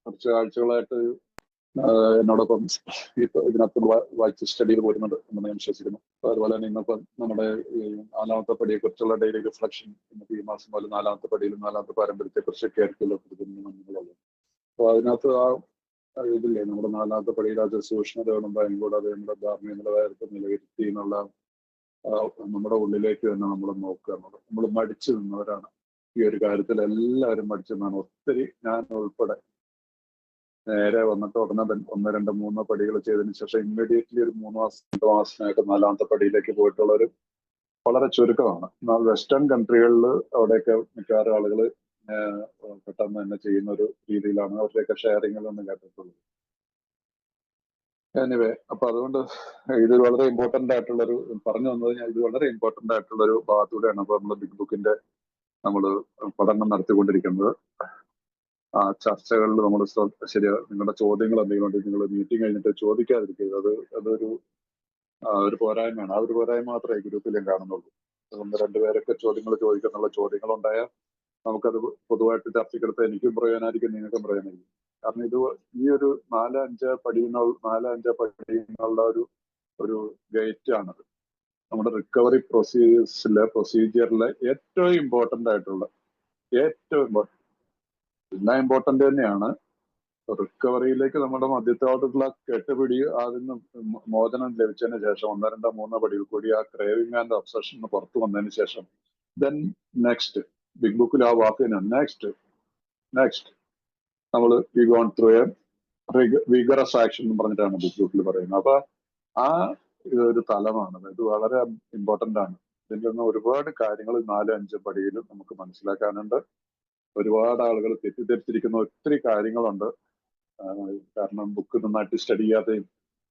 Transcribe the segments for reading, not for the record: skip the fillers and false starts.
കുറച്ച് ആഴ്ചകളായിട്ട് എന്നോടൊപ്പം ഇതിനകത്ത് വായിച്ച് സ്റ്റഡിയിൽ പോരുന്നുണ്ട് എന്ന് ഞാൻ വിശ്വസിക്കുന്നു. അതുപോലെ തന്നെ ഇന്നിപ്പം നമ്മുടെ ഈ 4ാമത്തെ പടിയെ കുറിച്ചുള്ള ഡെയിലി റിഫ്ലക്ഷൻ ഇന്നത്തെ ഈ മാസം പോലെ 4ാമത്തെ പടിയിലും 4ാമത്തെ പാരമ്പര്യത്തെ കുറിച്ചൊക്കെ ആയിരിക്കുമല്ലോ നിങ്ങളുള്ളത്. അപ്പോൾ അതിനകത്ത് ഇതില്ലേ നമ്മുടെ 4ാമത്തെ പടിയിൽ അത് സൂക്ഷ്മതകളും ഭയം കൂടാതെ നമ്മുടെ ധാർമ്മിക നിലവാരത്തെ നിലയിരുത്തി എന്നുള്ള നമ്മുടെ ഉള്ളിലേക്ക് തന്നെ നമ്മൾ നോക്കുക എന്നുള്ളത്. നമ്മൾ മടിച്ചു നിന്നവരാണ് ഈ ഒരു കാര്യത്തിൽ. എല്ലാവരും മടിച്ചു നിന്നാണ്. ഒത്തിരി ഞാൻ ഉൾപ്പെടെ നേരെ വന്നിട്ട് ഉടനെ 1, 2, 3 പടികൾ ചെയ്തതിനു ശേഷം ഇമ്മീഡിയറ്റ്ലി ഒരു 3 മാസം 2 മാസത്തിനായിട്ട് 4ാമത്തെ പടിയിലേക്ക് പോയിട്ടുള്ളവർ വളരെ ചുരുക്കമാണ്. എന്നാൽ വെസ്റ്റേൺ കൺട്രികളിൽ അവിടെയൊക്കെ മിക്കവാറും ആളുകൾ പെട്ടെന്ന് തന്നെ ചെയ്യുന്ന ഒരു രീതിയിലാണ് അവരുടെയൊക്കെ ഷെയറിങ്ങിലൊന്നും കേട്ടിട്ടുള്ളത്. എനിവേ, അപ്പൊ അതുകൊണ്ട് ഇത് വളരെ ഇമ്പോർട്ടന്റ് ആയിട്ടുള്ളൊരു പറഞ്ഞു വന്നത് ഞാൻ ഇത് വളരെ ഇമ്പോർട്ടന്റ് ആയിട്ടുള്ളൊരു ഭാഗത്തൂടെയാണ് അപ്പൊ നമ്മൾ ബിഗ് ബുക്കിന്റെ നമ്മൾ പഠനം നടത്തിക്കൊണ്ടിരിക്കുന്നത്. ആ ചർച്ചകളിൽ നമ്മൾ ശരിയാ നിങ്ങളുടെ ചോദ്യങ്ങൾ എന്തെങ്കിലും ഉണ്ടെങ്കിൽ നിങ്ങൾ മീറ്റിംഗ് കഴിഞ്ഞിട്ട് ചോദിക്കാതിരിക്കുക. ഒരു പോരായ്മയാണ്. ആ ഒരു പോരായ്മ മാത്രമേ ഗ്രൂപ്പിലും കാണുന്നുള്ളൂ. 1, 2 പേരൊക്കെ ചോദ്യങ്ങൾ ചോദിക്കുന്നുള്ള ചോദ്യങ്ങൾ ഉണ്ടായാൽ നമുക്കത് പൊതുവായിട്ട് ചർച്ചയ്ക്കെടുത്ത് എനിക്കും പ്രയോജനമായിരിക്കും, നിങ്ങൾക്കും പ്രയോജനമായിരിക്കും. കാരണം ഈ ഒരു 4-5 പടിയുള്ള ഒരു ഗേറ്റ് ആണത്. നമ്മുടെ റിക്കവറി പ്രൊസീജിയറിലെ ഏറ്റവും ഇമ്പോർട്ടന്റ് ആയിട്ടുള്ള എല്ലാം ഇമ്പോർട്ടന്റ് തന്നെയാണ്. റിക്കവറിയിലേക്ക് നമ്മുടെ മധ്യത്തോട്ടുള്ള കെട്ടുപിടി അതിന് മോചനം ലഭിച്ചതിന് ശേഷം 1, 2, 3 പടിയിൽ കൂടി ആ ക്രേവിംഗ് ആൻഡ് ഒബ്സഷൻ പുറത്തു വന്നതിന് ശേഷം ദെൻ നെക്സ്റ്റ് ബിഗ് ബുക്കിൽ ആ വാക്കിന് നെക്സ്റ്റ് നമ്മൾ we gone through a vigorous action എന്ന് പറഞ്ഞിട്ടാണ് ബിഗ് ബുക്കിൽ പറയുന്നത്. അപ്പൊ ആ ഒരു തലമാണ്. ഇത് വളരെ ഇമ്പോർട്ടന്റ് ആണ്. ഇതിൽ നിന്ന് ഒരുപാട് കാര്യങ്ങൾ 4-5 പടിയിലും നമുക്ക് മനസ്സിലാക്കാനുണ്ട്. ഒരുപാട് ആളുകൾ തെറ്റിദ്ധരിച്ചിരിക്കുന്ന ഒത്തിരി കാര്യങ്ങളുണ്ട്. കാരണം ബുക്ക് നന്നായിട്ട് സ്റ്റഡി ചെയ്യാതെയും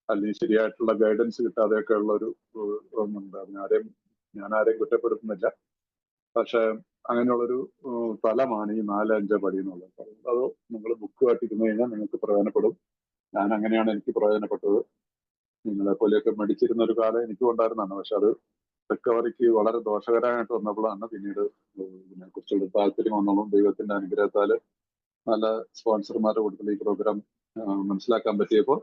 അല്ലെങ്കിൽ ശരിയായിട്ടുള്ള ഗൈഡൻസ് കിട്ടാതെയൊക്കെ ഉള്ള ഒരു ഒന്നുണ്ട്. ഞാൻ ആരെയും കുറ്റപ്പെടുത്തുന്നില്ല. പക്ഷെ അങ്ങനെയുള്ളൊരു തലമാണ് ഈ 4-5 പടി എന്നുള്ളത്. അത് നിങ്ങൾ ബുക്കുമായിട്ട് ഇരുന്ന് കഴിഞ്ഞാൽ നിങ്ങൾക്ക് പ്രയോജനപ്പെടും. ഞാൻ അങ്ങനെയാണ് എനിക്ക് പ്രയോജനപ്പെട്ടത്. നിങ്ങളെ പോലെയൊക്കെ മടിച്ചിരുന്ന ഒരു കാലം എനിക്കും ഉണ്ടായിരുന്നതാണ്. പക്ഷെ അത് റിക്കവറിക്ക് വളരെ ദോഷകരമായിട്ട് വന്നപ്പോഴാണ് പിന്നീട് ഇതിനെക്കുറിച്ചുള്ള താല്പര്യം വന്നോളും ദൈവത്തിന്റെ അനുഗ്രഹത്താല് നല്ല സ്പോൺസർമാരുടെ കൂടുതൽ ഈ പ്രോഗ്രാം മനസ്സിലാക്കാൻ പറ്റിയപ്പോൾ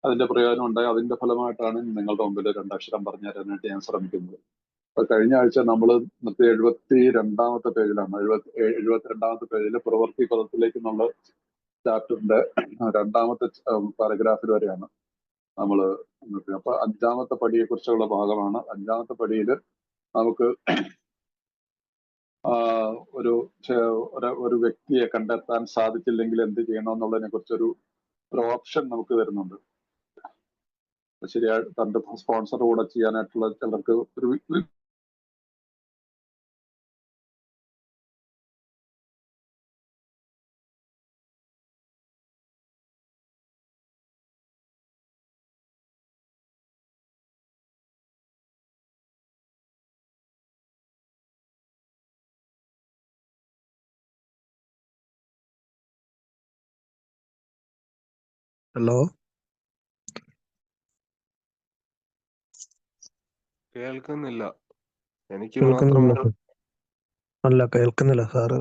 അതിന്റെ പ്രയോജനം ഉണ്ടായി. അതിന്റെ ഫലമായിട്ടാണ് നിങ്ങളുടെ മുമ്പിൽ 2 അക്ഷരം പറഞ്ഞു തരാനായിട്ട് ഞാൻ ശ്രമിക്കുന്നത്. അപ്പൊ കഴിഞ്ഞ ആഴ്ച നമ്മൾ 72ാമത്തെ പേജിലാണ് 72ാമത്തെ പേജിൽ പ്രവൃത്തി പദത്തിലേക്ക് എന്നുള്ള ചാപ്റ്ററിന്റെ 2ാമത്തെ പാരഗ്രാഫിൽ വരെയാണ് നമ്മൾ. അപ്പൊ 5ാമത്തെ പടിയെ കുറിച്ചുള്ള ഭാഗമാണ്. 5ാമത്തെ പടിയിൽ നമുക്ക് ഒരു വ്യക്തിയെ കണ്ടെത്താൻ സാധിച്ചില്ലെങ്കിൽ എന്ത് ചെയ്യണമെന്നുള്ളതിനെ കുറിച്ചൊരു ഓപ്ഷൻ നമുക്ക് തരുന്നുണ്ട്. ശരിയായിട്ട് തന്റെ സ്പോൺസർ കൂടെ ചെയ്യാനായിട്ടുള്ള ചിലർക്ക് ഒരു ഹലോ, കേൾക്കുന്നില്ല. എനിക്ക് മാത്രം അല്ല കേൾക്കുന്നില്ല സാറ്.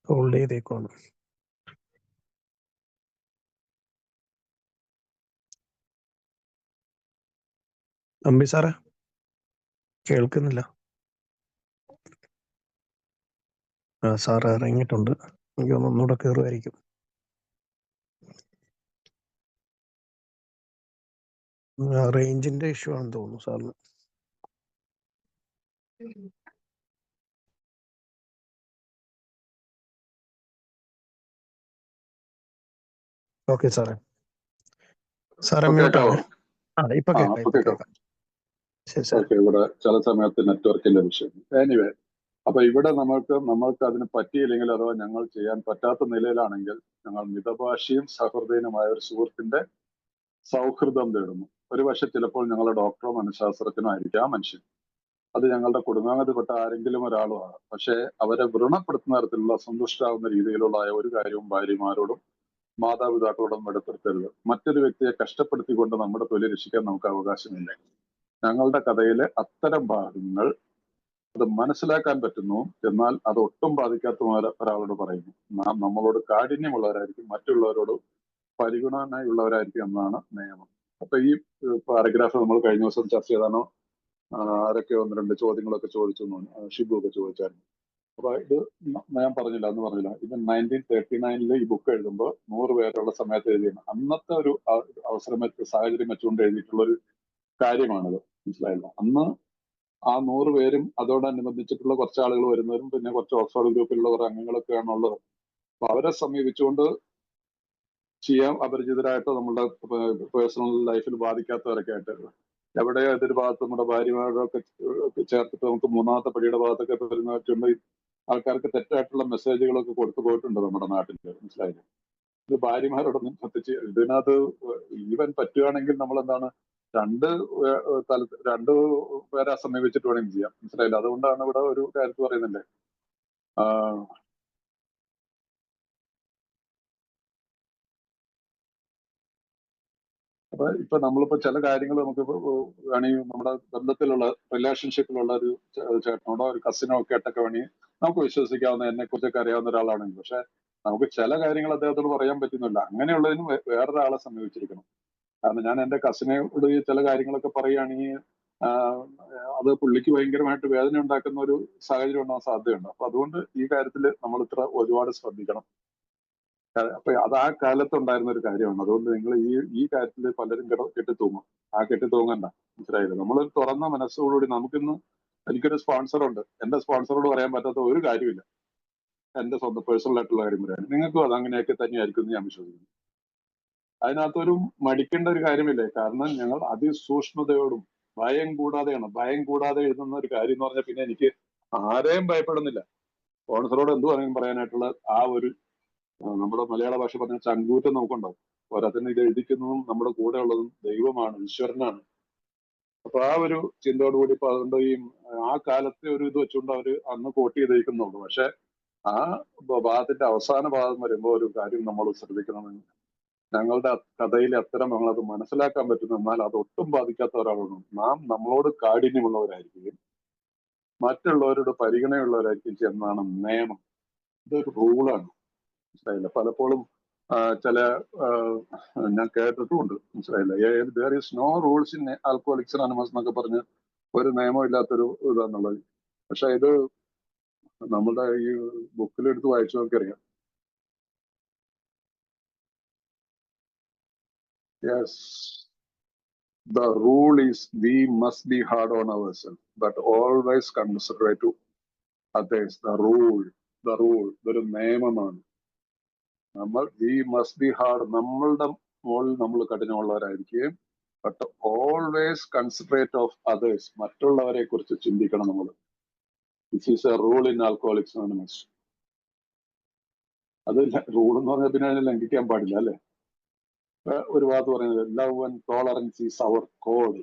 ഹോൾഡ് ചെയ്തേക്കാണ്. അമ്പി സാറേ കേൾക്കുന്നില്ല. സാറ് ഇറങ്ങിയിട്ടുണ്ട്. എനിക്ക് ഒന്നുകൂടെ കയറുമായിരിക്കും. റേഞ്ചിന്റെ ഇഷ്യൂ ആണെന്ന് തോന്നുന്നു സാറിന്. ഓക്കെ സാറേ. സാറേ മ്യൂട്ടാണ്. ഇപ്പൊ കേൾക്കാം. ഇവിടെ ചില സമയത്ത് നെറ്റ്വർക്കിന്റെ വിഷയം. എനിവേ, അപ്പൊ ഇവിടെ നമ്മൾക്ക് അതിന് പറ്റിയില്ലെങ്കിൽ അഥവാ ഞങ്ങൾ ചെയ്യാൻ പറ്റാത്ത നിലയിലാണെങ്കിൽ ഞങ്ങൾ മിതഭാഷിയും സഹൃദയനുമായ ഒരു സുഹൃത്തിന്റെ സൗഹൃദം തേടുന്നു. ഒരു പക്ഷെ ചിലപ്പോൾ ഞങ്ങളുടെ ഡോക്ടറോ മനഃശാസ്ത്രജ്ഞനോ ആയിരിക്കാം മനുഷ്യൻ. അത് ഞങ്ങളുടെ കുടുംബാംഗത്തിൽപ്പെട്ട ആരെങ്കിലും ഒരാളും ആണ്. പക്ഷെ അവരെ വ്രണപ്പെടുത്തുന്ന തരത്തിലുള്ള സന്തുഷ്ടാവുന്ന രീതിയിലുള്ള ഒരു കാര്യവും ഭാര്യമാരോടും മാതാപിതാക്കളോടും വെളിപ്പെടുത്തരുത്. മറ്റൊരു വ്യക്തിയെ കഷ്ടപ്പെടുത്തിക്കൊണ്ട് നമ്മുടെ തൊഴിൽ രക്ഷിക്കാൻ നമുക്ക് അവകാശമില്ല. ഞങ്ങളുടെ കഥയിലെ അത്തരം ഭാഗങ്ങൾ അത് മനസ്സിലാക്കാൻ പറ്റുന്നു, എന്നാൽ അത് ഒട്ടും ബാധിക്കാത്ത ഒരാളോട് പറയുന്നു. നാം നമ്മളോട് കാഠിന്യമുള്ളവരായിരിക്കും, മറ്റുള്ളവരോട് പരിഗണനയുള്ളവരായിരിക്കും എന്നാണ് നിയമം. അപ്പൊ ഈ പാരഗ്രാഫ് നമ്മൾ കഴിഞ്ഞ ദിവസം ചർച്ച ചെയ്താണ്. ആരൊക്കെ ഒന്ന് രണ്ട് ചോദ്യങ്ങളൊക്കെ ചോദിച്ചു, ഷിബു ഒക്കെ ചോദിച്ചായിരുന്നു. അപ്പൊ ഇത് ഞാൻ പറഞ്ഞില്ല, അന്ന് പറഞ്ഞില്ല, ഇത് 1939 ഈ ബുക്ക് എഴുതുമ്പോൾ 100 പേരുള്ള സമയത്ത് എഴുതിയാണ്. അന്നത്തെ ഒരു അവസരം സാഹചര്യം വെച്ചുകൊണ്ട് എഴുതിയിട്ടുള്ള ഒരു കാര്യമാണിത്. മനസ്സിലായില്ല? അന്ന് ആ 100 പേരും അതോടനുബന്ധിച്ചിട്ടുള്ള കുറച്ച് ആളുകൾ വരുന്നവരും പിന്നെ കുറച്ച് ഓക്സ്ഫോർഡ് ഗ്രൂപ്പിലുള്ള കുറെ അംഗങ്ങളൊക്കെയാണ് ഉള്ളത്. അപ്പൊ അവരെ സമീപിച്ചുകൊണ്ട് ചെയ്യാൻ അപരിചിതരായിട്ടോ നമ്മളുടെ പേഴ്സണൽ ലൈഫിൽ ബാധിക്കാത്തവരൊക്കെ ആയിട്ട് എവിടെയോ ഏതൊരു ഭാഗത്ത് നമ്മുടെ ഭാര്യമാരൊക്കെ ചേർത്തിട്ട് നമുക്ക് മൂന്നാമത്തെ പടിയുടെ ഭാഗത്തൊക്കെ വരുന്നവരുണ്ട്. ആൾക്കാർക്ക് തെറ്റായിട്ടുള്ള മെസ്സേജുകളൊക്കെ കൊടുത്തു പോയിട്ടുണ്ട് നമ്മുടെ നാട്ടിൽ. മനസ്സിലായില്ലേ? ഇത് ഭാര്യമാരോടൊന്നും പ്രത്യേകിച്ച് ഇതിനകത്ത് ഈവൻ പറ്റുകയാണെങ്കിൽ നമ്മൾ എന്താണ് രണ്ടു പേരെ സമീപിച്ചിട്ട് വേണമെങ്കിൽ ചെയ്യാം. മനസ്സിലായില്ല? അതുകൊണ്ടാണ് ഇവിടെ ഒരു കാര്യത്ത് പറയുന്നില്ലേ, അപ്പൊ ഇപ്പൊ നമ്മളിപ്പോ ചില കാര്യങ്ങൾ നമുക്ക് വേണമെങ്കിൽ നമ്മുടെ ബന്ധത്തിലുള്ള റിലേഷൻഷിപ്പിലുള്ള ഒരു ചേട്ടനോടോ ഒരു കസിനോ ഒക്കെ ആയിട്ടൊക്കെ വേണമെങ്കിൽ നമുക്ക് വിശ്വസിക്കാവുന്ന, എന്നെ കുറിച്ചൊക്കെ അറിയാവുന്ന ഒരാളാണെങ്കിൽ, പക്ഷെ നമുക്ക് ചില കാര്യങ്ങൾ അദ്ദേഹത്തോട് പറയാൻ പറ്റുന്നില്ല. അങ്ങനെയുള്ളതിന് വേറൊരാളെ സമീപിച്ചിരിക്കണം. കാരണം ഞാൻ എന്റെ കസിനോട് ചില കാര്യങ്ങളൊക്കെ പറയുകയാണെങ്കിൽ അത് പുള്ളിക്ക് ഭയങ്കരമായിട്ട് വേദന ഉണ്ടാക്കുന്ന ഒരു സാഹചര്യം ഉണ്ടാകാൻ സാധ്യതയുണ്ട്. അപ്പൊ അതുകൊണ്ട് ഈ കാര്യത്തിൽ നമ്മൾ ഇത്ര ഒരുപാട് ശ്രദ്ധിക്കണം. അപ്പൊ അത് ആ കാലത്ത് ഉണ്ടായിരുന്ന ഒരു കാര്യമാണ്. അതുകൊണ്ട് നിങ്ങൾ ഈ കാര്യത്തിൽ പലരും കെട്ടിത്തൂങ്ങും. ആ കെട്ടിത്തൂങ്ങണ്ട. മനസ്സിലായില്ല? നമ്മളൊരു തുറന്ന മനസ്സോടുകൂടി നമുക്കിന്ന് എനിക്കൊരു സ്പോൺസറുണ്ട്. എന്റെ സ്പോൺസറോട് പറയാൻ പറ്റാത്ത ഒരു കാര്യമില്ല. എന്റെ സ്വന്തം പേഴ്സണൽ ആയിട്ടുള്ള കാര്യം പറയാൻ. നിങ്ങൾക്കും അത് അങ്ങനെയൊക്കെ തന്നെയായിരിക്കും എന്ന് ഞാൻ വിശ്വസിക്കുന്നു. അതിനകത്തൊരു മടിക്കേണ്ട ഒരു കാര്യമില്ലേ. കാരണം ഞങ്ങൾ അതിസൂക്ഷ്മതയോടും ഭയം കൂടാതെ എഴുതുന്ന ഒരു കാര്യം എന്ന് പറഞ്ഞാൽ പിന്നെ എനിക്ക് ആരെയും ഭയപ്പെടുന്നില്ല. സ്പോൺസറോട് എന്ത് വേണമെങ്കിലും പറയാനായിട്ടുള്ള ആ ഒരു നമ്മുടെ മലയാള ഭാഷ പറഞ്ഞ ചങ്കൂറ്റം നമുക്കുണ്ടാവും. പോരാത്തിന് ഇത് എഴുതിക്കുന്നതും നമ്മുടെ കൂടെ ഉള്ളതും ദൈവമാണ്, ഈശ്വരനാണ്. അപ്പൊ ആ ഒരു ചിന്തയോടുകൂടി ഇപ്പൊ അതുകൊണ്ട് ആ കാലത്തെ ഒരു ഇത് വെച്ചുകൊണ്ട് അവര് അന്ന് കോട്ട് ചെയ്തിരിക്കുന്നുണ്ട്. പക്ഷെ ആ ഭാഗത്തിന്റെ അവസാന ഭാഗം വരുമ്പോൾ ഒരു കാര്യം നമ്മൾ ശ്രദ്ധിക്കണമെന്ന്, ഞങ്ങളുടെ കഥയിൽ അത്തരം നമ്മളത് മനസ്സിലാക്കാൻ പറ്റുന്നു, എന്നാൽ അത് ഒട്ടും ബാധിക്കാത്ത ഒരാളാണ്. നാം നമ്മളോട് കാഠിന്യമുള്ളവരായിരിക്കും, മറ്റുള്ളവരോട് പരിഗണനയുള്ളവരായിരിക്കും എന്നാണ് നിയമം. ഇതൊരു റൂളാണ്. മനസ്സിലായില്ല? പലപ്പോഴും ചില ഞാൻ കേട്ടിട്ടുമുണ്ട്. മനസ്സിലായില്ല? There is no rules in alcoholics anonymous എന്നൊക്കെ പറഞ്ഞ് ഒരു നിയമം ഇല്ലാത്തൊരു ഇതാന്നുള്ളത്. പക്ഷെ ഇത് നമ്മുടെ ഈ ബുക്കിലെടുത്ത് വായിച്ചു നോക്കിയറിയാം. Yes, the rule is we must be hard on ourselves, but always considerate to others. The rule ഇതൊരു നിയമമാണ്. നമ്മൾ വി മസ്റ്റ് ബി ഹാർഡ്, നമ്മളുടെ മുകളിൽ നമ്മൾ കഠിനമുള്ളവരായിരിക്കും. But always considerate of others, മറ്റുള്ളവരെ കുറിച്ച് ചിന്തിക്കണം നമ്മൾ. This is a rule in alcoholics Anonymous. അത് റൂൾ എന്ന് പറഞ്ഞാൽ പിന്നെ അതിനെ ലംഘിക്കാൻ പാടില്ല അല്ലെ? ഒരു ഭാഗത്ത് പറയുന്നത് love and tolerance is our code.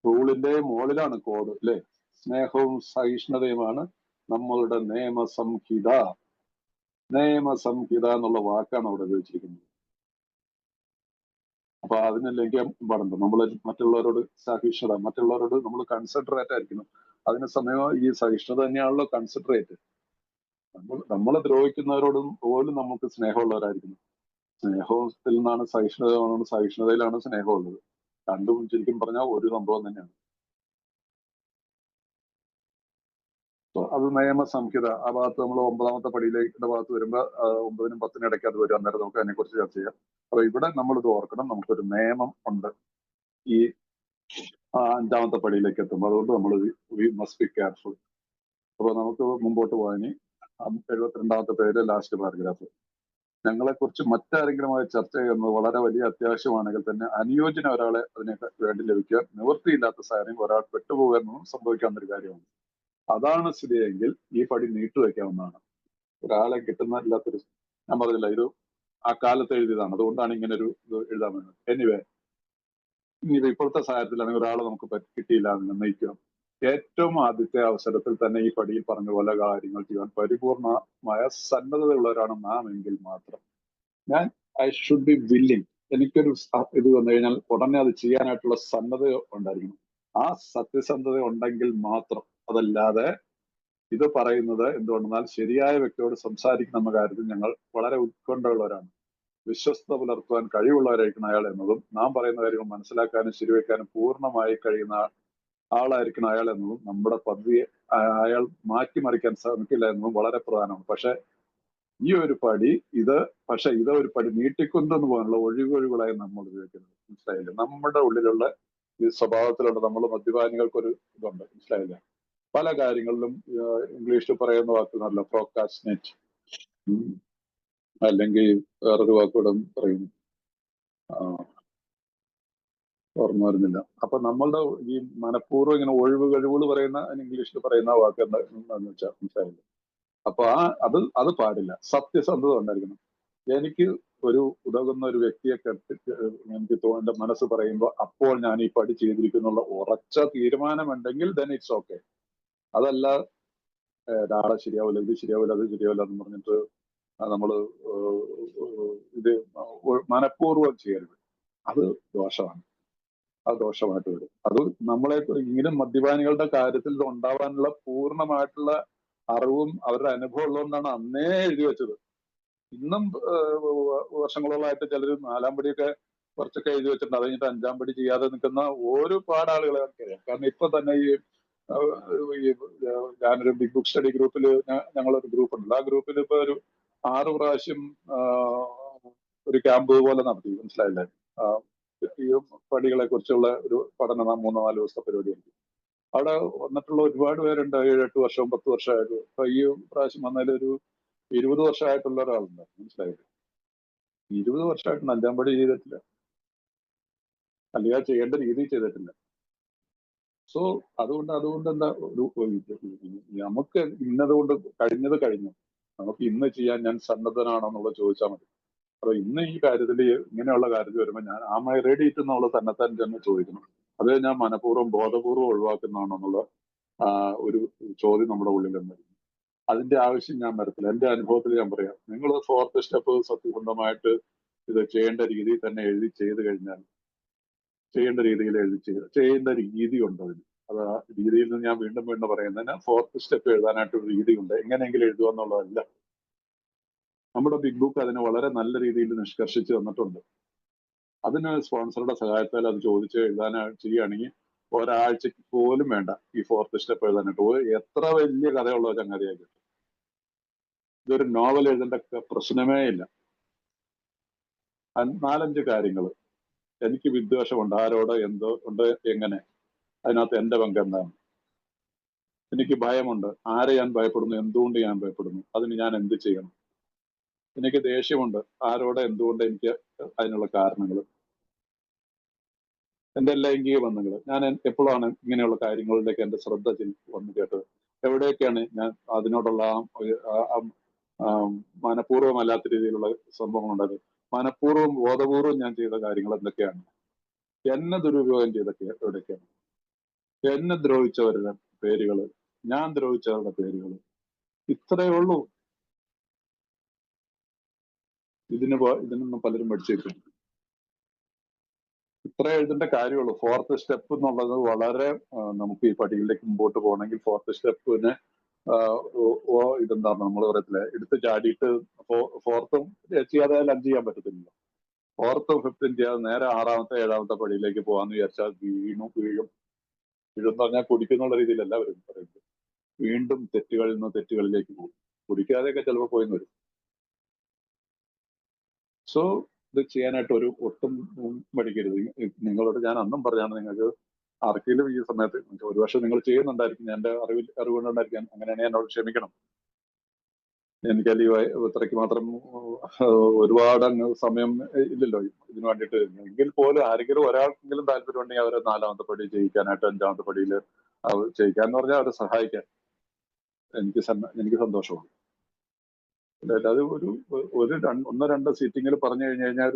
റൂളിന്റെ മുകളിലാണ് കോഡ് അല്ലെ? സ്നേഹവും സഹിഷ്ണുതയുമാണ് നമ്മളുടെ നിയമസംഹിത എന്നുള്ള വാക്കാണ് അവിടെ ഉപയോഗിച്ചിരിക്കുന്നത്. അപ്പൊ അതിനെ ലംഘിക്കാൻ പാടുണ്ട്. നമ്മൾ മറ്റുള്ളവരോട് സഹിഷ്ണുത, മറ്റുള്ളവരോട് നമ്മൾ കൺസിഡറേറ്റ് ആയിരിക്കണം. അതിന് സമയം ഈ സഹിഷ്ണുത തന്നെയാണല്ലോ കൺസിഡറേറ്റ്. നമ്മളെ ദ്രോഹിക്കുന്നവരോടും പോലും നമുക്ക് സ്നേഹമുള്ളവരായിരിക്കണം. സ്നേഹത്തിൽ നിന്നാണ് സഹിഷ്ണുത, സഹിഷ്ണുതയിലാണ് സ്നേഹമുള്ളത്. രണ്ടും ശരിക്കും പറഞ്ഞാൽ ഒരു സംഭവം തന്നെയാണ്. അത് നിയമസംഹിത ആ ഭാഗത്ത് നമ്മൾ 9ാമത്തെ പടിയിലേക്കുള്ള ഭാഗത്ത് വരുമ്പോൾ 9നും 10നും ഇടയ്ക്ക് അത് വരും. അന്നേരം നമുക്ക് അതിനെ കുറിച്ച് ചർച്ച ചെയ്യാം. അപ്പൊ ഇവിടെ നമ്മൾ ഇത് ഓർക്കണം, നമുക്കൊരു നിയമം ഉണ്ട് ഈ 5ാമത്തെ പടിയിലേക്ക് എത്തുമ്പോൾ. അതുകൊണ്ട് നമ്മൾ വി മസ്റ്റ് ബി കെയർഫുൾ. അപ്പൊ നമുക്ക് മുമ്പോട്ട് പോകാനി 72ാമത്തെ പേര് ലാസ്റ്റ് പാരഗ്രാഫ്. ഞങ്ങളെ കുറിച്ച് മറ്റാരെങ്കിലുമായി ചർച്ച ചെയ്യുന്നത് വളരെ വലിയ അത്യാവശ്യമാണെങ്കിൽ തന്നെ അനുയോജ്യന ഒരാളെ അതിനെ വേണ്ടി ലഭിക്കുക നിവൃത്തിയില്ലാത്ത സാഹചര്യം ഒരാൾ പെട്ടുപോകുന്നതും സംഭവിക്കാവുന്ന ഒരു കാര്യമാണ്. അതാണ് സ്ഥിതിയെങ്കിൽ ഈ പടി നീട്ടുവെക്കാവുന്നതാണ്. ഒരാളെ കിട്ടുന്നില്ലാത്തൊരു, ഞാൻ പറഞ്ഞില്ല, ഇത് ആ കാലത്ത് എഴുതിയതാണ്. അതുകൊണ്ടാണ് ഇങ്ങനെ ഒരു ഇത് എഴുതാൻ വേണ്ടത്. എനിവേ, ഇനി ഇപ്പോഴത്തെ സാഹചര്യത്തിലാണെങ്കിൽ ഒരാളെ നമുക്ക് കിട്ടിയില്ല എന്ന് നിർണ്ണയിക്കാം. ഏറ്റവും ആദ്യത്തെ അവസരത്തിൽ തന്നെ ഈ പടിയിൽ പറഞ്ഞ പോലെ കാര്യങ്ങൾ ചെയ്യാൻ പരിപൂർണമായ സന്നദ്ധതയുള്ളവരാണ് നാം എങ്കിൽ മാത്രം. I should be willing. എനിക്കൊരു ഇത് വന്നു കഴിഞ്ഞാൽ ഉടനെ അത് ചെയ്യാനായിട്ടുള്ള സന്നദ്ധത ഉണ്ടായിരിക്കണം. ആ സത്യസന്ധത ഉണ്ടെങ്കിൽ മാത്രം അതല്ലാതെ ഇത് പറയുന്നത് എന്തുകൊണ്ടെന്നാൽ ശരിയായ വ്യക്തിയോട് സംസാരിക്കുന്ന എന്ന കാര്യത്തിൽ ഞങ്ങൾ വളരെ ഉത്കണ്ഠയുള്ളവരാണ്. വിശ്വസ്തത പുലർത്തുവാൻ കഴിവുള്ളവരായിരിക്കണം അയാൾ എന്നതും നാം പറയുന്ന കാര്യങ്ങൾ മനസ്സിലാക്കാനും ശരിവെക്കാനും പൂർണ്ണമായി കഴിയുന്ന ആളായിരിക്കണം അയാൾ എന്നതും നമ്മുടെ പദ്ധതിയെ അയാൾ മാറ്റിമറിക്കാൻ ശ്രമിക്കില്ല എന്നതും വളരെ പ്രധാനമാണ്. പക്ഷെ ഈ ഒരു പടി ഇത് ഒരു പടി നീട്ടിക്കൊണ്ടെന്ന് പോകാനുള്ള ഒഴിവുകളായി നമ്മൾ ഉപയോഗിക്കുന്നത്. മനസ്സിലായില്ലേ? നമ്മുടെ ഉള്ളിലുള്ള ഈ സ്വഭാവത്തിലുള്ള നമ്മൾ മദ്യപാനികൾക്കൊരു ഇതുണ്ട്. മനസ്സിലായില്ലേ? പല കാര്യങ്ങളിലും ഇംഗ്ലീഷിൽ പറയുന്ന വാക്കുകളല്ല, പ്രോക്കാസ്റ്റിനേറ്റ്, അല്ലെങ്കിൽ വേറൊരു വാക്കുകൂടെ പറയും, ഓർമ്മ വരുന്നില്ല. അപ്പൊ നമ്മളുടെ ഈ മനഃപൂർവ്വം ഇങ്ങനെ കഴിവുകൾ പറയുന്ന ഇംഗ്ലീഷിൽ പറയുന്ന വാക്ക് എന്താണെന്ന് വെച്ചാൽ മനസ്സിലായില്ലേ? അപ്പൊ അത് പാടില്ല. സത്യസന്ധത ഉണ്ടായിരിക്കണം. എനിക്ക് ഒരു ഉതകുന്ന ഒരു വ്യക്തിയെ എനിക്ക് എന്റെ മനസ്സ് പറയുമ്പോൾ അപ്പോൾ ഞാൻ ഈ പടി ചെയ്തിരിക്കുന്നുള്ള ഉറച്ച തീരുമാനമുണ്ടെങ്കിൽ ദെൻ ഇറ്റ്സ് ഓക്കെ. അതല്ല നാളെ ശരിയാവില്ല, ഇത് ശരിയാവില്ല, അത് ശരിയാവില്ല എന്ന് പറഞ്ഞിട്ട് നമ്മള് ഇത് മനഃപൂർവ്വം ചെയ്യരുത്. അത് ദോഷമാണ്. അത് ദോഷമായിട്ട് വരും. അത് നമ്മളെ ഇങ്ങനെ മദ്യപാനികളുടെ കാര്യത്തിൽ ഇത് ഉണ്ടാവാനുള്ള പൂർണ്ണമായിട്ടുള്ള അറിവും അവരുടെ അനുഭവം ഉള്ളതുകൊണ്ടാണ് അന്നേ എഴുതി വെച്ചത്. ഇന്നും വർഷങ്ങളോളമായിട്ട് ചിലർ 4-ാം പടിയൊക്കെ കുറച്ചൊക്കെ എഴുതി വെച്ചിട്ടുണ്ട്. അത് കഴിഞ്ഞിട്ട് 5-ാം പടി ചെയ്യാതെ നിൽക്കുന്ന ഒരുപാട് ആളുകളെ അറിയാം. കാരണം ഇപ്പൊ തന്നെ ഈ ഞാനൊരു ബിഗ് ബുക്ക് സ്റ്റഡി ഗ്രൂപ്പിൽ ഞങ്ങളൊരു ഗ്രൂപ്പ് ഉണ്ട്. ആ ഗ്രൂപ്പിൽ ഇപ്പൊ ഒരു 6 പ്രാവശ്യം ഒരു ക്യാമ്പ് പോലെ നടത്തി. മനസ്സിലായില്ലേ? ഈ പടികളെ കുറിച്ചുള്ള ഒരു പഠനം 3-4 ദിവസത്തെ പരിപാടിയായിരിക്കും. അവിടെ വന്നിട്ടുള്ള ഒരുപാട് പേരുണ്ട്. 7-8 വർഷവും 10 വർഷമായിട്ട്. അപ്പൊ ഈ പ്രാവശ്യം വന്നതിൽ ഒരു 20 വർഷമായിട്ടുള്ള ഒരാളുണ്ട്. മനസ്സിലായില്ലേ? 20 വർഷമായിട്ട് 5-ാം പടി ചെയ്തിട്ടില്ല, അല്ലെങ്കിൽ ചെയ്യേണ്ട രീതിയിൽ ചെയ്തിട്ടില്ല. സോ അതുകൊണ്ട് എന്താ നമുക്ക് ഇന്നതുകൊണ്ട് കഴിഞ്ഞത് കഴിഞ്ഞു. നമുക്ക് ഇന്ന് ചെയ്യാൻ ഞാൻ സന്നദ്ധനാണോ എന്നുള്ളത് ചോദിച്ചാൽ മതി. അപ്പൊ ഇന്ന് ഈ കാര്യത്തിൽ ഇങ്ങനെയുള്ള കാര്യത്തിൽ വരുമ്പോൾ ഞാൻ ആം ഐ റെഡി എന്നുള്ളത് തന്നെത്താൻ തന്നെ ചോദിക്കണം. അത് ഞാൻ മനഃപൂർവ്വം ബോധപൂർവ്വം ഒഴിവാക്കുന്നതാണോ എന്നുള്ള ഒരു ചോദ്യം നമ്മുടെ ഉള്ളിൽ തന്നെ. അതിന്റെ ആവശ്യം ഞാൻ വരത്തില്ല. എന്റെ അനുഭവത്തിൽ ഞാൻ പറയാം, നിങ്ങൾ 4th സ്റ്റെപ്പ് സത്യസന്ധമായിട്ട് ഇത് ചെയ്യേണ്ട രീതിയിൽ തന്നെ എഴുതി ചെയ്ത് കഴിഞ്ഞാൽ, ചെയ്യേണ്ട രീതിയിൽ ചെയ്യേണ്ട രീതി ഉണ്ട് അതിന്. അത് ആ രീതിയിൽ നിന്ന് ഞാൻ വീണ്ടും പറയുന്നതിന് 4th സ്റ്റെപ്പ് എഴുതാനായിട്ട് ഒരു രീതിയുണ്ട്. എങ്ങനെയെങ്കിലും എഴുതുക എന്നുള്ളതല്ല. നമ്മുടെ ബിഗ് ബുക്ക് അതിനെ വളരെ നല്ല രീതിയിൽ നിഷ്കർഷിച്ച് തന്നിട്ടുണ്ട്. അതിന് സ്പോൺസറുടെ സഹായത്താൽ അത് ചോദിച്ച് ചെയ്യുകയാണെങ്കിൽ ഒരാഴ്ചക്ക് പോലും വേണ്ട ഈ 4th സ്റ്റെപ്പ് എഴുതാനായിട്ട്. എത്ര വലിയ കഥയുള്ള ചങ്ങാതിയാക്കി. ഇതൊരു നോവൽ എഴുതേണ്ട പ്രശ്നമേ ഇല്ല. 4-5 കാര്യങ്ങൾ. എനിക്ക് വിദ്വേഷമുണ്ട്, ആരോട് എന്തോ ഉണ്ട്, എങ്ങനെ, അതിനകത്ത് എന്റെ പങ്ക് എന്താണ്? എനിക്ക് ഭയമുണ്ട്, ആരെ ഞാൻ ഭയപ്പെടുന്നു, എന്തുകൊണ്ട് ഞാൻ ഭയപ്പെടുന്നു, അതിന് ഞാൻ എന്ത് ചെയ്യണം? എനിക്ക് ദേഷ്യമുണ്ട്, ആരോട് എന്തുകൊണ്ട്, എനിക്ക് അതിനുള്ള കാരണങ്ങൾ. എന്റെ ലൈംഗിക ബന്ധങ്ങൾ, ഞാൻ എപ്പോഴാണ് ഇങ്ങനെയുള്ള കാര്യങ്ങളിലേക്ക് എന്റെ ശ്രദ്ധ വന്നു കേട്ടത്? എവിടെയൊക്കെയാണ് ഞാൻ അതിനോടുള്ള മനഃപൂർവ്വമല്ലാത്ത രീതിയിലുള്ള സംഭവങ്ങൾ ഉണ്ടായത്? മനഃപൂർവ്വം ബോധപൂർവം ഞാൻ ചെയ്ത കാര്യങ്ങൾ എന്തൊക്കെയാണ്? എന്നെ ദുരുപയോഗം ചെയ്തൊക്കെ എവിടെയൊക്കെയാണ്? എന്നെ ദ്രോഹിച്ചവരുടെ പേരുകൾ, ഞാൻ ദ്രോഹിച്ചവരുടെ പേരുകൾ, ഇത്രയേ ഉള്ളൂ. ഇതിനൊന്നും പലരും പഠിച്ചേക്കും. ഇത്ര എഴുതേണ്ട കാര്യമുള്ളൂ. 4th സ്റ്റെപ്പ് എന്നുള്ളത് വളരെ നമുക്ക് ഈ പടിയിലേക്ക് മുമ്പോട്ട് പോകണമെങ്കിൽ 4th സ്റ്റെപ്പിന് ഇതെന്താണ് നമ്മൾ പറയത്തില്ലേ, എടുത്ത് ചാടിയിട്ട് 4th ചെയ്യാതെ 5 ചെയ്യാൻ പറ്റത്തില്ലല്ലോ. 4th 5th ചെയ്യാതെ നേരെ 6-ാമത്തെ 7-ാമത്തെ പടിയിലേക്ക് പോകാന്ന് വിചാരിച്ചാൽ വീഴും എന്ന് പറഞ്ഞാൽ കുടിക്കുന്നുള്ള രീതിയിലല്ല അവർ പറയുന്നത്. വീണ്ടും തെറ്റുകളിൽ നിന്ന് തെറ്റുകളിലേക്ക് പോകും. കുടിക്കാതെയൊക്കെ ചിലപ്പോൾ പോയിന്ന് വരും. സോ ഇത് ചെയ്യാനായിട്ട് ഒട്ടും മടിക്കരുത്. നിങ്ങളോട് ഞാൻ അന്നും പറഞ്ഞാണ്, നിങ്ങൾക്ക് ആർക്കെങ്കിലും ഈ സമയത്ത് ഒരുപക്ഷെ നിങ്ങൾ ചെയ്യുന്നുണ്ടായിരിക്കും, എന്റെ അറിവുകൊണ്ടുണ്ടായിരിക്കാം, അങ്ങനെയാണെങ്കിൽ എന്നോട് ക്ഷമിക്കണം. എനിക്കല്ല ഇത്രയ്ക്ക് മാത്രം ഒരുപാട് സമയം ഇല്ലല്ലോ ഇതിനു വേണ്ടിയിട്ട്. എങ്കിൽ പോലും ആരെങ്കിലും ഒരാൾക്കെങ്കിലും താല്പര്യം ഉണ്ടെങ്കിൽ അവരെ 4-ാമത്തെ പടി ചെയ്യിക്കാനായിട്ട് 5-ാമത്തെ പടിയിൽ ചെയ്യിക്കാന്ന് പറഞ്ഞാൽ അവരെ സഹായിക്കാൻ എനിക്ക് സന്തോഷമാണ്. അത് ഒരു 1-2 സീറ്റിങ്ങിൽ പറഞ്ഞു കഴിഞ്ഞാൽ